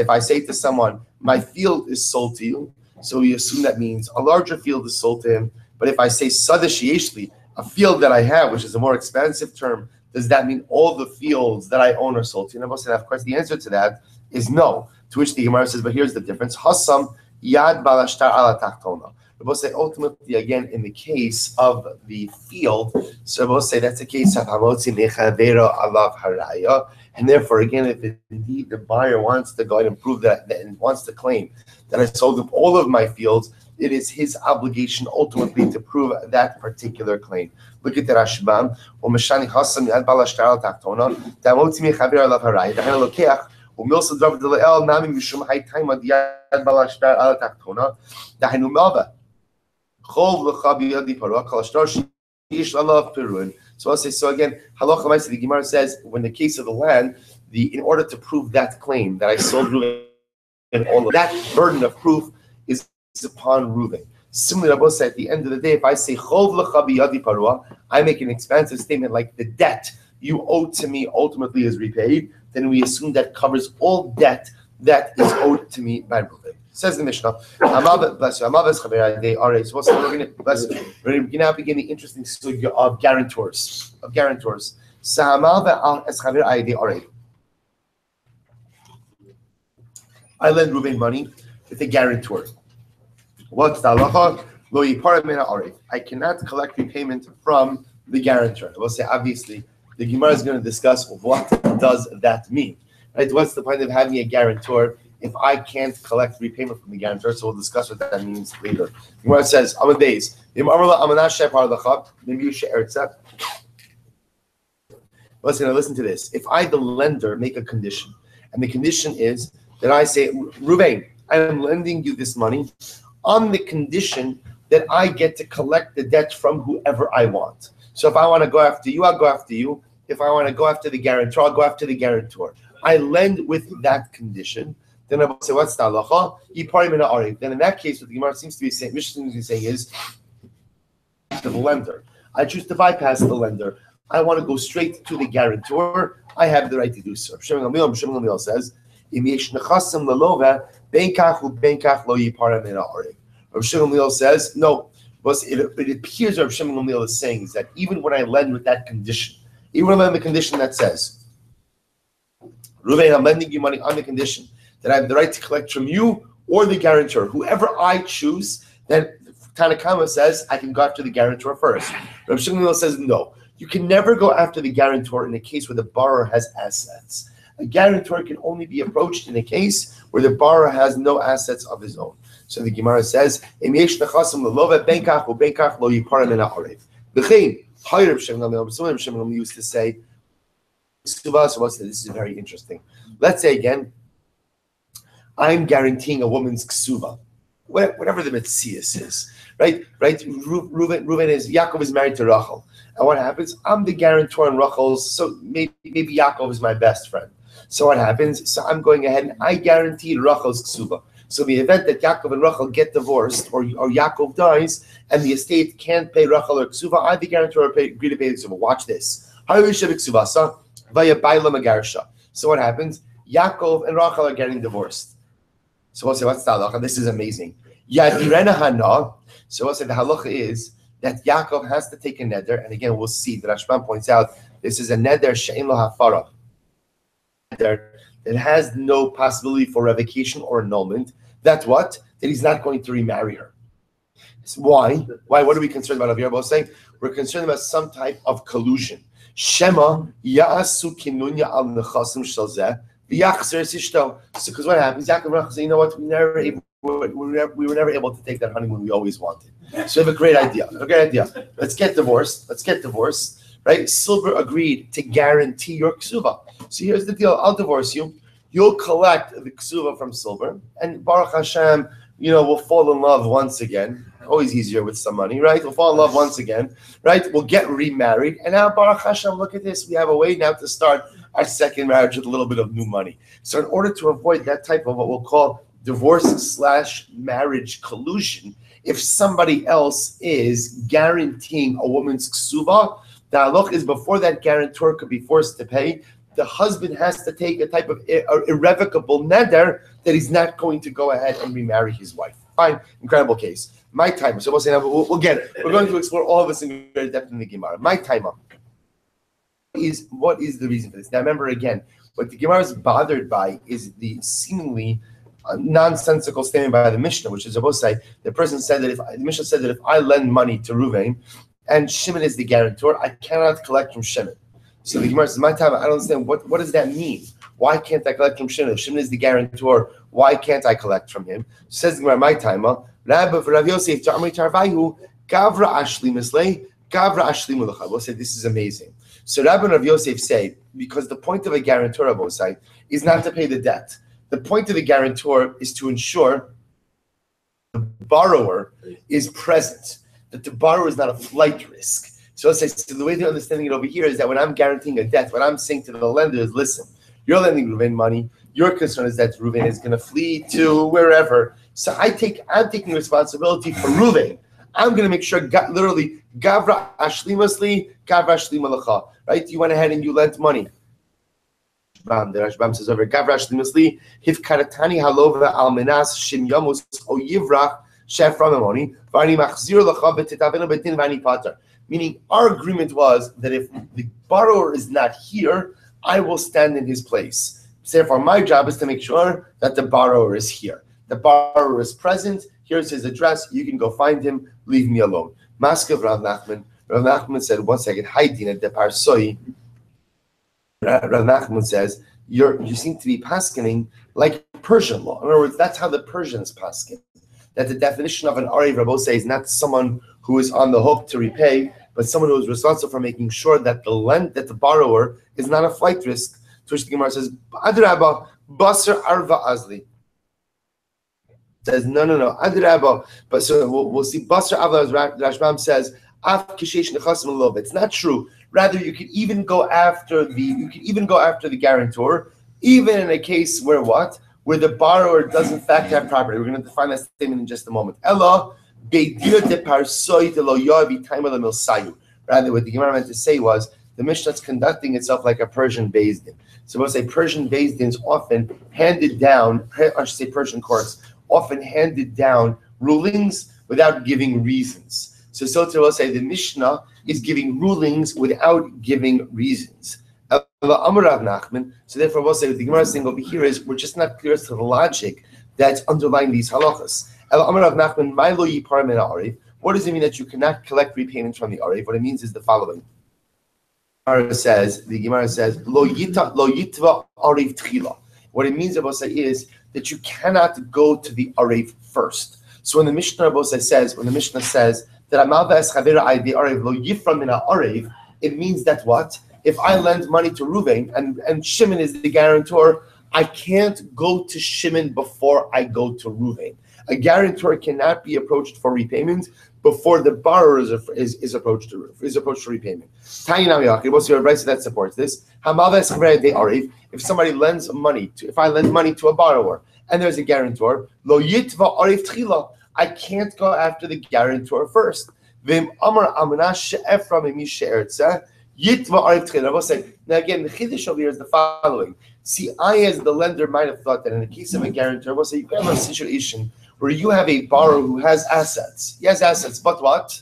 I say to someone, my field is sold to you, so we assume that means a larger field is sold to him. But if I say a field that I have, which is a more expansive term, does that mean all the fields that I own are sold to you? And of course, the answer to that is no. To which the Gemara says, but here's the difference. Hasam yad balashtar ala tachtona. Rabbi say ultimately again in the case of the field, so Rabbi say that's a case of hamotzi nechavera alav haraya, and therefore again, if indeed the buyer wants to go ahead and prove that and wants to claim that I sold him all of my fields, it is his obligation ultimately to prove that particular claim. Look at the Rashbam. Umeshani hasam yad balashtar ala tachtona. Damotzi nechavera alav haraya. Dahan lokeach. Umilsa drav deleel nami mishum hay taima yad balashtar ala tachtona. Dahan umelva. So I'll say, so again, halacha the Gemara says, when the case of the land, in order to prove that claim that I sold Reuven and all of that burden of proof is upon Reuven. Similarly, Rabbi said, at the end of the day, if I say I make an expansive statement like the debt you owe to me ultimately is repaid, then we assume that covers all debt that is owed to me by Reuven. Says the Mishnah, bless you. So we're going to now begin the interesting sugya of guarantors. I lend Reuven money with a guarantor. What's the halacha? I cannot collect repayment from the guarantor. We'll say, obviously, the Gemara is going to discuss what does that mean. Right? What's the point of having a guarantor if I can't collect repayment from the guarantor? So we'll discuss what that means later. Where it says, listen to this. If I, the lender, make a condition, and the condition is that I say, Reuven, I am lending you this money on the condition that I get to collect the debt from whoever I want. So if I want to go after you, I'll go after you. If I want to go after the guarantor, I'll go after the guarantor. I lend with that condition. Then I will say, what's the halacha? Then in that case, what the Gemara seems to be saying, Mishnah seems to be saying is, to the lender. I choose to bypass the lender. I want to go straight to the guarantor. I have the right to do so. Shimon Gamliel says, Rav Shimon Gamliel says, no. It appears Rav Shimon Gamliel is saying is that even when I lend with that condition, even when I lend the condition that says, Reuven, I'm lending you money on the condition that I have the right to collect from you or the guarantor. Whoever I choose, then Tanakama says I can go after the guarantor first. Rav Shimon Gamliel says no. You can never go after the guarantor in a case where the borrower has assets. A guarantor can only be approached in a case where the borrower has no assets of his own. So the Gemara says, used to say, this is very interesting. Let's say again, I'm guaranteeing a woman's ksuva, whatever the metzias is, right? Reuven is, Yaakov is married to Rachel. And what happens? I'm the guarantor on Rachel's, so maybe Yaakov is my best friend. So what happens? So I'm going ahead and I guarantee Rachel's ksuva. So in the event that Yaakov and Rachel get divorced or Yaakov dies and the estate can't pay Rachel or ksuva, I, the guarantor, agree to pay the ksuva. Watch this. So what happens? Yaakov and Rachel are getting divorced. So we'll say, what's the halacha? This is amazing. So we'll say the halacha is that Yaakov has to take a neder, and again we'll see that Rashbam points out this is a neder she'en lo hafara. Neder that has no possibility for revocation or annulment. That's what? That he's not going to remarry her. So why? What are we concerned about over here? We're saying we're concerned about some type of collusion. Shema ya'asu kinunya al nechasim shalzeh v'yachzer sishto. So because what happens? Yaakov and Rachel say, you know what? We were never able to take that honeymoon we always wanted. So we have a great idea. Let's get divorced. Right? Silber agreed to guarantee your ksuva. So here's the deal. I'll divorce you. You'll collect the ksuva from Silber, and Baruch Hashem, we'll fall in love once again. Always easier with some money, right? We'll fall in love once again, right? We'll get remarried. And now, Baruch Hashem, look at this. We have a way now to start our second marriage with a little bit of new money. So in order to avoid that type of what we'll call divorce/marriage collusion, if somebody else is guaranteeing a woman's ksuba, the halach is before that guarantor could be forced to pay, the husband has to take a type of irrevocable neder that he's not going to go ahead and remarry his wife. Fine, incredible case. My time. So we'll say now, we'll get it. We're going to explore all of this in great depth in the Gemara. My time up. What is the reason for this? Now remember again, what the Gemara is bothered by is the seemingly nonsensical statement by the Mishnah, which is supposed to say the person said that the Mishnah said that if I lend money to Ruvain and Shimon is the guarantor, I cannot collect from Shimon. So the Gemara says, my time, I don't understand what does that mean? Why can't I collect from Shimon? If Shimon is the guarantor, why can't I collect from him? Says the Gemara, my time, Rabbi for Rav Yosef to Amri Tarvayu, Gavra Ashli Mislei, Gavra Ashli Mulacha. We'll say this is amazing. So Rabbi and Rav Yosef say, because the point of a guarantor, Rabbi say, is not to pay the debt. The point of the guarantor is to ensure the borrower is present, that the borrower is not a flight risk. So let's say, so the way they're understanding it over here is that when I'm guaranteeing a debt, what I'm saying to the lender is, listen, you're lending Reuven money. Your concern is that Reuven is going to flee to wherever. So I'm taking responsibility for Reuven. I'm going to make sure, literally, Gavra Ashli Masli, Gavra Ashli Malacha. Right? You went ahead and you lent money. The Rashbam says over, Gavra Ashli Masli, Hif Karatani Halova Almenas Shim Yamus O Yivrach Shef Ramamoni Varni Machzir Lacha Betitavena Betin Vani Pater. Meaning, our agreement was that if the borrower is not here, I will stand in his place. So therefore, my job is to make sure that the borrower is here. The borrower is present. Here's his address. You can go find him. Leave me alone. Maskav Rav Nachman. Rav Nachman said, one second, Hi Dina de Parsoi. Rav Nachman says, you seem to be paskening like Persian law. In other words, that's how the Persians pasken. That the definition of an Arev, Rabbi say, is not someone who is on the hook to repay, but someone who is responsible for making sure that the borrower is not a flight risk. To which the Gemara says, Adrabah, Basra Arva Azli. Says, no. Adrabah. But so we'll see Basra Arva, as Rashbam says, Af Kishesh Nechasim a little bit. It's not true. Rather, you could even go after the guarantor, even in a case where what? Where the borrower does in fact have property. We're going to define that statement in just a moment. Ella, rather, what the Gemara meant to say was the Mishnah is conducting itself like a Persian Beis Din. So we'll say Persian Beis Dins often handed down, I should say Persian courts, often handed down rulings without giving reasons. So to will say the Mishnah is giving rulings without giving reasons. So therefore we'll say what the Gemara is saying over here is we're just not clear as to the logic that's underlying these halachas. What does it mean that you cannot collect repayments from the Arev? What it means is the following. The Gemara says, Lo yitva Arev tchila. What it means, Rabbi is that you cannot go to the Arev first. So when the Mishnah says that Amal v'es chavera ay the Arev lo yifra min Arev, it means that what? If I lend money to Ruvain and Shimon is the guarantor, I can't go to Shimon before I go to Ruvain. A guarantor cannot be approached for repayment before the borrower is approached to repayment. What's your advice that supports this? If somebody lends money if I lend money to a borrower and there's a guarantor, lo yitva arif tchila, I can't go after the guarantor first. Vim amar amana she'efra mimi she'ertza yitva arif tchila. I will say now again. The chiddush over here is the following. See, I as the lender might have thought that in the case of a guarantor, I will say you can have a situation where you have a borrower who has assets. He has assets, but what?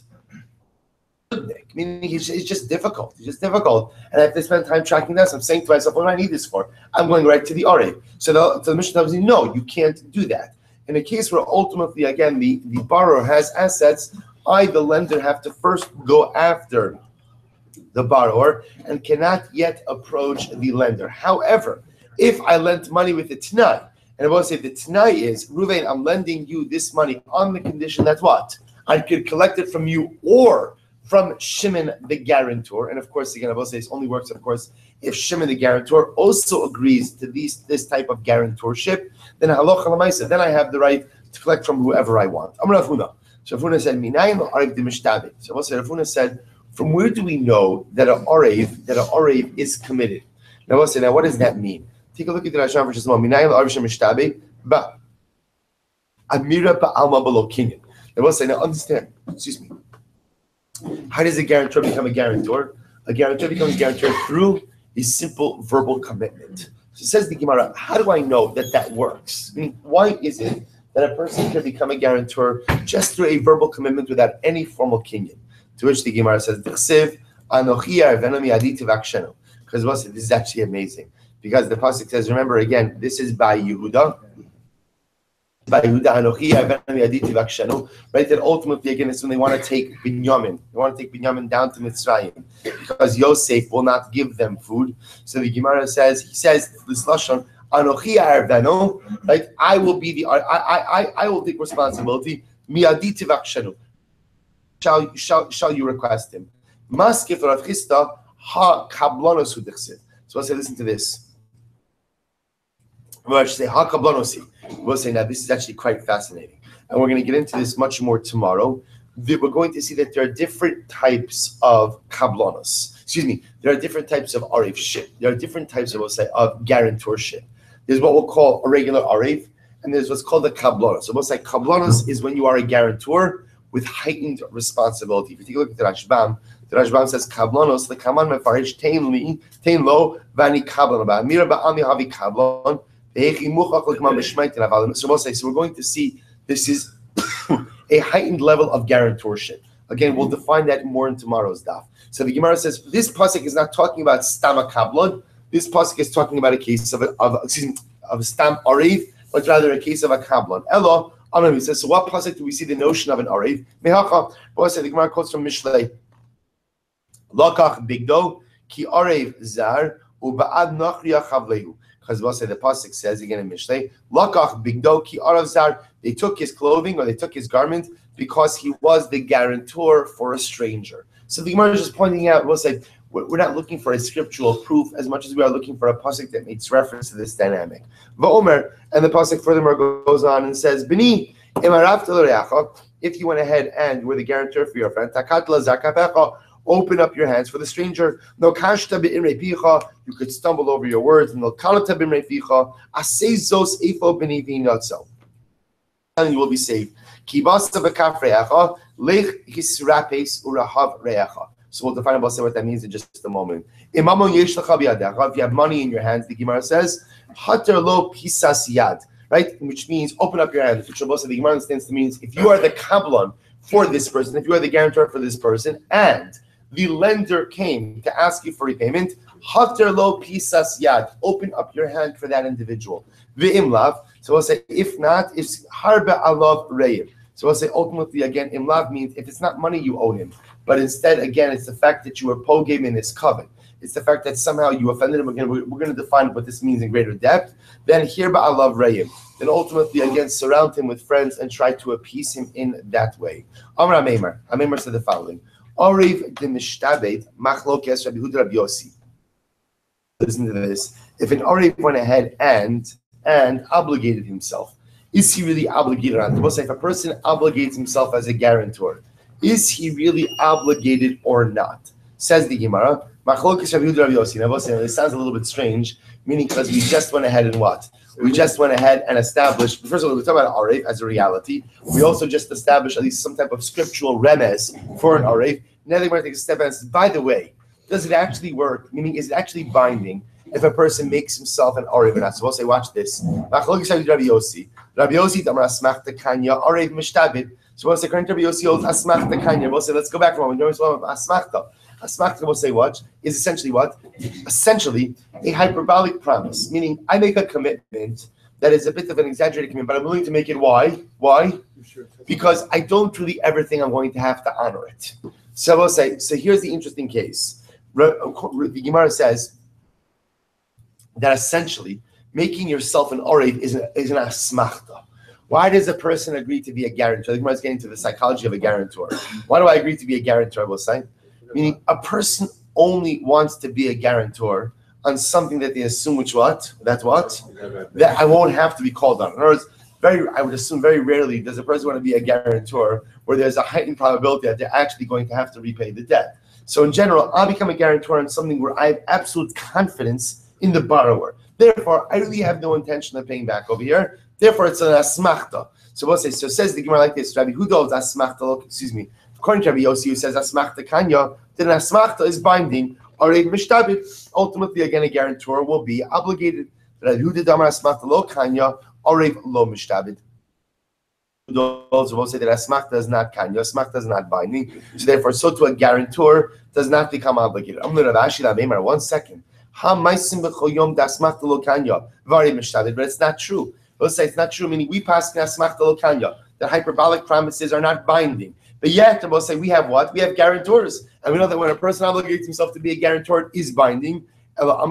Meaning it's just difficult. It's just difficult. And I have to spend time tracking this. I'm saying to myself, what do I need this for? I'm going right to the Arev. So the Mishnah tells me, no, you can't do that. In a case where ultimately, again, the borrower has assets, I, the lender, have to first go after the borrower and cannot yet approach the lender. However, if I lent money with a t'nai, and I will say the t'nai is, Ruvain, I'm lending you this money on the condition that what? I could collect it from you or from Shimon the guarantor. And of course, again, I will say this only works, of course, if Shimon the guarantor also agrees to this type of guarantorship, then halacha l'maaseh, then I have the right to collect from whoever I want. Amar Rav Huna, So Rav Huna said, Minayin l'Arev d'mishtabed. So Rav Huna said, from where do we know that an Arev is committed? Now what does that mean? Take a look at the Rashi for just a moment. Minayin l'Arev shemishtabed, but Amira ba'alma below kinyan. Now understand, excuse me. How does a guarantor become a guarantor? A guarantor becomes a guarantor through a simple verbal commitment. So says the Gemara, how do I know that works? I mean, why is it that a person can become a guarantor just through a verbal commitment without any formal kinyan? To which the Gemara says, because this is actually amazing. Because the pasuk says, remember again, this is by Yehuda. Right, that ultimately again is when they want to take Binyamin. They want to take Binyamin down to Mitzrayim because Yosef will not give them food. So the Gemara says, this lashon, Anochi Arvano, right? I will take responsibility. Miadi tivakshanu. Shall you request him? Maskif Rav Chisda ha kablanos hudichsid. So I'll say, listen to this. We'll say ha kablaноsi. We'll say now this is actually quite fascinating, and we're going to get into this much more tomorrow. We're going to see that there are different types of kablanos. Excuse me. There are different types of arevship. There are different types of, we'll say, of guarantorship. There's what we'll call a regular arev, and there's what's called a kablanos. So we'll say kablanos is when you are a guarantor with heightened responsibility. If you take a look at the Rashbam says kablanos the kaman mefarish tein lo vani kablan ba mira ba ami havi kablan. So we're going to see this is a heightened level of guarantorship. Again, we'll define that more in tomorrow's daf. So the Gemara says this pasuk is not talking about stama kablan. This pasuk is talking about a case of stam arev, but rather a case of a kablan. Elo, Anami says, so what pasuk do we see the notion of an arev? Mehacha, the Gemara quotes from Mishlei. Lakach bigdo ki arev zar uba'ad nachriya chavlehu. Because the pasuk says again in Mishlei, Lakach bigdo ki arav zar. They took his clothing or they took his garment because he was the guarantor for a stranger. So the Gemara is just pointing out, we're not looking for a scriptural proof as much as we are looking for a pasuk that makes reference to this dynamic. Va'omer, and the pasuk furthermore goes on and says, Bini, if you went ahead and were the guarantor for your friend, open up your hands for the stranger. No kashta be'imreificha, you could stumble over your words. No kalata be'imreificha, asezos efo b'nivinotzo, and you will be saved. Kibasta b'kafreyacha, lech hisrapes urahav reyacha. So we'll define about what that means in just a moment. If you have money in your hands, the Gemara says, hater lo pisas yad, right? Which means open up your hands. Which the Gemara understands to means if you are the kablan for this person, if you are the guarantor for this person, and the lender came to ask you for repayment, hater lo pisas yad, open up your hand for that individual. V'imlav, so we'll say if not, it's harbe alav reyev. So we'll say ultimately again, imlav means if it's not money you owe him, but instead again it's the fact that you were pogame in his covenant. It's the fact that somehow you offended him. Again, we're going to define what this means in greater depth. Then here ba'alav reyev. Then ultimately again surround him with friends and try to appease him in that way. Amar Ameimer. Ameimer said the following: Oriv de mishtabed machlokes Rabbi Yehuda Rabbi Yossi. Listen to this. If an Oriv went ahead and obligated himself, is he really obligated on? If a person obligates himself as a guarantor, is he really obligated or not? Says the Gemara. Machlokes Rabbi Yehuda Rabbi Yossi. Now, it sounds a little bit strange, meaning because we just went ahead and what? We just went ahead and established. First of all, we talk about Arev as a reality. We also just established at least some type of scriptural remes for an Arev. Now they want to take a step back and say, by the way, does it actually work? Meaning, is it actually binding if a person makes himself an Arev or not? So we'll say, watch this. Machlokes Rabbi Yossi. Rabbi Yossi Damar Asmachta Kanya Arev Mishtabed. So we'll say, according to Rabbi Yossi, Asmachta Kanya. We'll say, let's go back for a moment. Asmachta. Asmachta will say what? Is essentially what? Essentially a hyperbolic promise, meaning I make a commitment that is a bit of an exaggerated commitment, but I'm willing to make it. Why? Why? Because I don't really ever think I'm going to have to honor it. So we'll say, so here's the interesting case. The Gemara says that essentially making yourself an orev is an asmachta. Why does a person agree to be a guarantor? The Gemara is getting to the psychology of a guarantor. Why do I agree to be a guarantor, I will say? Meaning a person only wants to be a guarantor on something that they assume which what? That what? That I won't have to be called on. In other words, I would assume very rarely does a person want to be a guarantor where there's a heightened probability that they're actually going to have to repay the debt. So in general, I'll become a guarantor on something where I have absolute confidence in the borrower. Therefore, I really have no intention of paying back over here. Therefore, it's an asmachta. So we'll say, so says the Gemara like this, Rabbi, who does asmachta? Excuse me. According to Rabbi Yossi, who says asmachta kanya, then asmachta is binding. Ultimately, again, a guarantor will be obligated. Who did asmachta lo kanya, orev lo mishtabid. Those will say that asmachta is not kanya, asmachta is not binding. So therefore, so to a guarantor does not become obligated. I'm going to Rav Ashi Lameimar 1 second. But it's not true. Let's say it's not true, meaning we pass asmachta lo kanya. The hyperbolic promises are not binding. But yet, we'll say we have what? We have guarantors. And we know that when a person obligates himself to be a guarantor, it is binding. So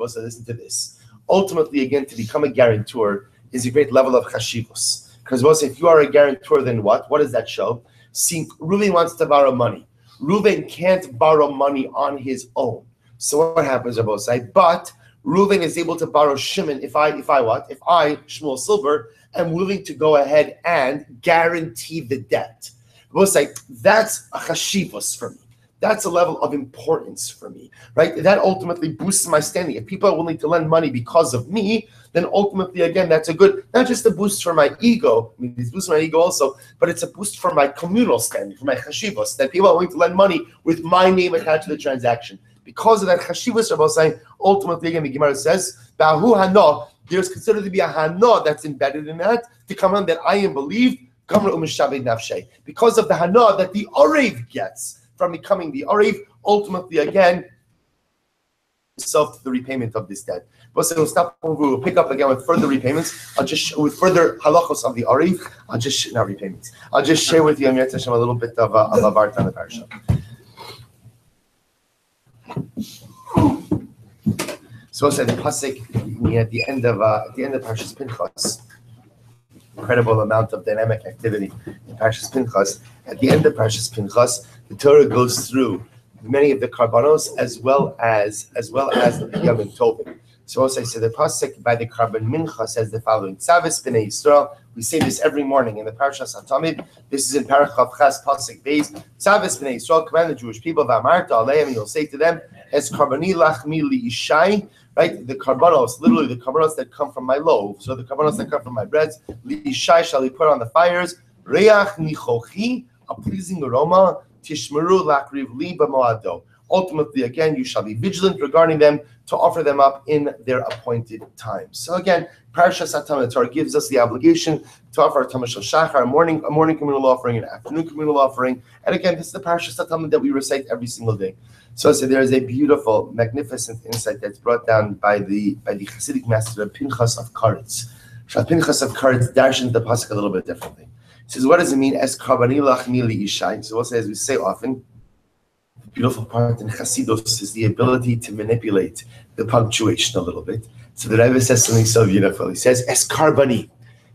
listen to this. Ultimately, again, to become a guarantor is a great level of chashivos. Because we'll say if you are a guarantor, then what? What does that show? See, Reuven wants to borrow money. Reuven can't borrow money on his own. So what happens, Rabbi say? But Reuven is able to borrow Shimon if I, Shmuel Silber, am willing to go ahead and guarantee the debt. We'll say that's a chashivos for me. That's a level of importance for me, right? That ultimately boosts my standing. If people are willing to lend money because of me, then ultimately, again, that's a good, not just a boost for my ego, I mean, it's a boost for my ego also, but it's a boost for my communal standing, for my chashivos, that people are willing to lend money with my name attached to the transaction. Because of that chashivos, Rabbi saying, ultimately, again, the Gemara says, Ba'hu hana, there's considered to be a hana that's embedded in that, to come on that I am believed, because of the hana that the orev gets from becoming the orev, ultimately, again, self to the repayment of this debt. But we'll stop. We'll pick up again with further repayments. With further halachos of the orev. Not repayments. I'll just share with you, Amir Tashem, a little bit of avart on the parasha. So we'll say the pasuk at the end of Parshas Pinchas. Incredible amount of dynamic activity in Parshas Pinchas. At the end of Parshas Pinchas, the Torah goes through many of the karbanos as well as the Yom Tovim. So also, so the pasuk by the Karban Mincha says the following: Tzavis b'nei Yisrael. We say this every morning in the Parashas HaTamid. This is in Parachav Chas pasuk Beis. Tzavis b'nei Yisrael, command the Jewish people, v'amarta aleim, and you'll say to them, Es karbani lachmi liishai. Right, the karbanos, literally the karbanos that come from my loaves, so the karbanos that come from my breads, liishai shall be put on the fires. Reach nichochi, a pleasing aroma. Tishmeru lakriv li b'moado. Ultimately, again, you shall be vigilant regarding them to offer them up in their appointed times. So again, Parashas HaTamid Torah gives us the obligation to offer a Tamashal Shachar, a morning communal offering, an afternoon communal offering. And again, this is the Parashas HaTamid that we recite every single day. So there is a beautiful, magnificent insight that's brought down by the Hasidic master Pinchas of Karetz. Pinchas of Karetz dashes the pasuk a little bit differently. He says, what does it mean? Es karbani lachmi liishai. So we'll say, as we say often, the beautiful part in Chasidus is the ability to manipulate the punctuation a little bit. So the Rabbi says something so beautiful. He says, Es karbani.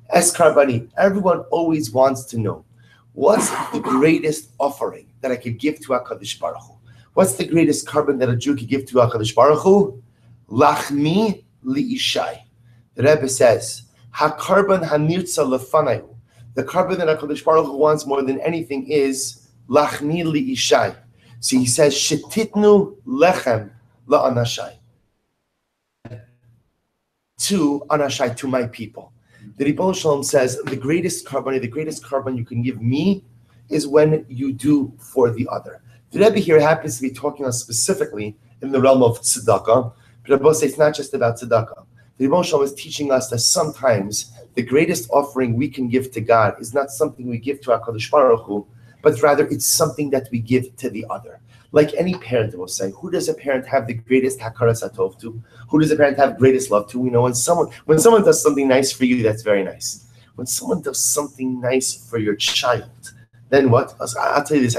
Es karbani. Everyone always wants to know, what's the greatest offering that I could give to HaKadosh Baruch Hu? What's the greatest carbon that a Jew could give to HaKadosh Baruch Hu? Lachmi liishai. The Rebbe says, HaKarban hanirtza lefanayu. The carbon that HaKadosh Baruch Hu wants more than anything is lachmi liishai. So he says, Shetitnu lechem la'anashai. To anashai, to my people. The Ribono Shalom says, the greatest carbon you can give me is when you do for the other. The Rebbe here happens to be talking us specifically in the realm of tzedakah, but Rebbe says it's not just about tzedakah. The Ribono Shalom is teaching us that sometimes the greatest offering we can give to God is not something we give to HaKadosh Baruch Hu, but rather it's something that we give to the other. Like any parent will say, who does a parent have the greatest hakaras hatov to? Who does a parent have greatest love to? We know when someone does something nice for you, that's very nice. When someone does something nice for your child, then what? I'll tell you this.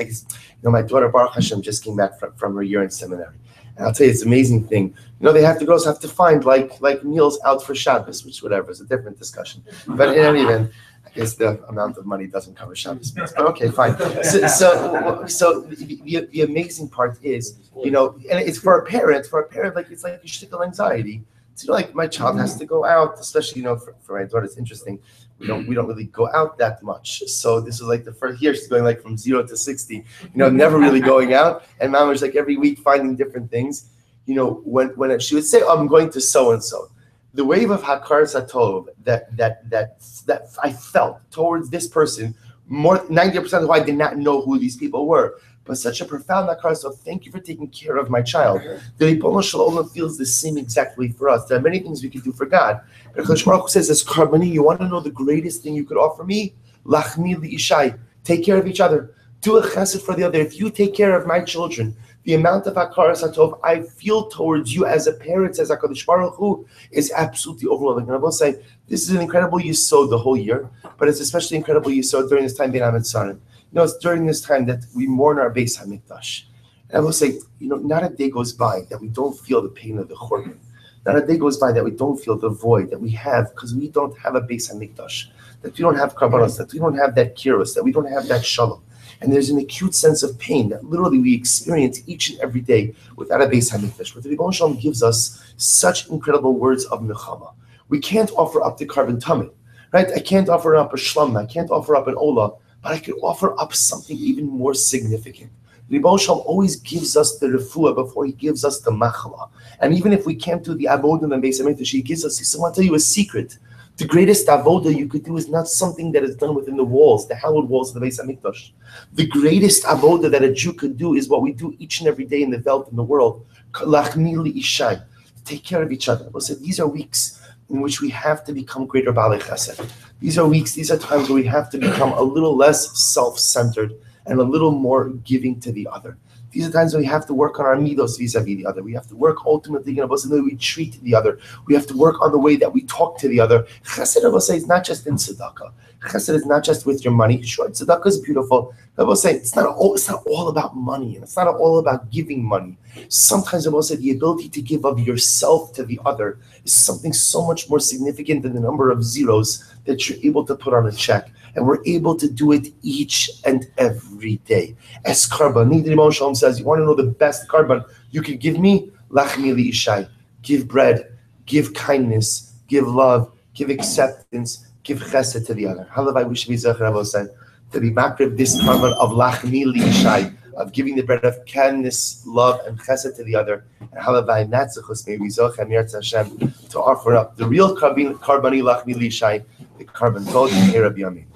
My daughter Baruch Hashem just came back from her year in seminary, and I'll tell you it's an amazing thing. Girls have to find like meals out for Shabbos, which whatever is a different discussion. But in any event, I guess the amount of money doesn't cover Shabbos meals. But okay, fine. So the amazing part is, and it's for a parent, like it's like a shtickle anxiety So, like my child has to go out, especially for my daughter. It's interesting. We don't really go out that much. So this is like the first year she's going like from 0 to 60. Never really going out. And mom was like every week finding different things. When she would say, oh, I'm going to so and so, the wave of Hakar Satov that I felt towards this person, more 90% of who I did not know who these people were. But such a profound Hakar, so thank you for taking care of my child. The Ribono Shel Olam feels the same exact way for us. There are many things we can do for God. But Kadosh Baruch Hu says, as Karbani, you want to know the greatest thing you could offer me? Lachmi li'ishai. Take care of each other. Do a chesed for the other. If you take care of my children, the amount of Hakar Satov I feel towards you as a parent, says HaKadosh Baruch Hu, is absolutely overwhelming. And I will say, this is an incredible yisod the whole year, but it's especially incredible yisod during this time, Ben Amid Sarim. It's during this time that we mourn our Beis HaMikdash. And I will say, not a day goes by that we don't feel the pain of the Churban. Not a day goes by that we don't feel the void that we have because we don't have a Beis HaMikdash, that we don't have Karbanos, that we don't have that Kiros, that we don't have that Shalom. And there's an acute sense of pain that literally we experience each and every day without a Beis HaMikdash. But the Ribono Shel Olam gives us such incredible words of Nechama. We can't offer up the Karban Tamid, right? I can't offer up a Shlama, I can't offer up an Olah, but I could offer up something even more significant. The Ribono Shel Olam always gives us the refuah before he gives us the machla. And even if we can't do the avodah and Beis HaMikdash, he gives us, I want to tell you a secret. The greatest avodah you could do is not something that is done within the walls, the hallowed walls of the Beis HaMikdash. The greatest avodah that a Jew could do is what we do each and every day in the Welt, in the world. Lachmi li'ishai. Take care of each other. We'll say these are weeks in which we have to become greater Baalei Chesed. These are times where we have to become a little less self-centered and a little more giving to the other. These are times when we have to work on our midos vis-a-vis the other. We have to work ultimately in the way we treat the other. We have to work on the way that we talk to the other. Chesed, I will say, is not just in tzedakah. Chesed is not just with your money. Sure, tzedakah is beautiful. I will say it's not all about money, and it's not all about giving money. Sometimes I will say the ability to give of yourself to the other is something so much more significant than the number of zeros that you're able to put on a check. And we're able to do it each and every day. As Karban, the Ribono Shel Olam says, you want to know the best Karban you can give me? Lachmi li'ishai. Give bread, give kindness, give love, give acceptance, give chesed to the other. Halavai, we should be zecher avosai to be makriv this Karban of Lachmi li'ishai, of giving the bread of kindness, love, and chesed to the other. And halavai natzachos, may we zocher mirtz Hashem to offer up the real Karbani Lachmi li'ishai, the Karban Tod and Rabbi Yamin.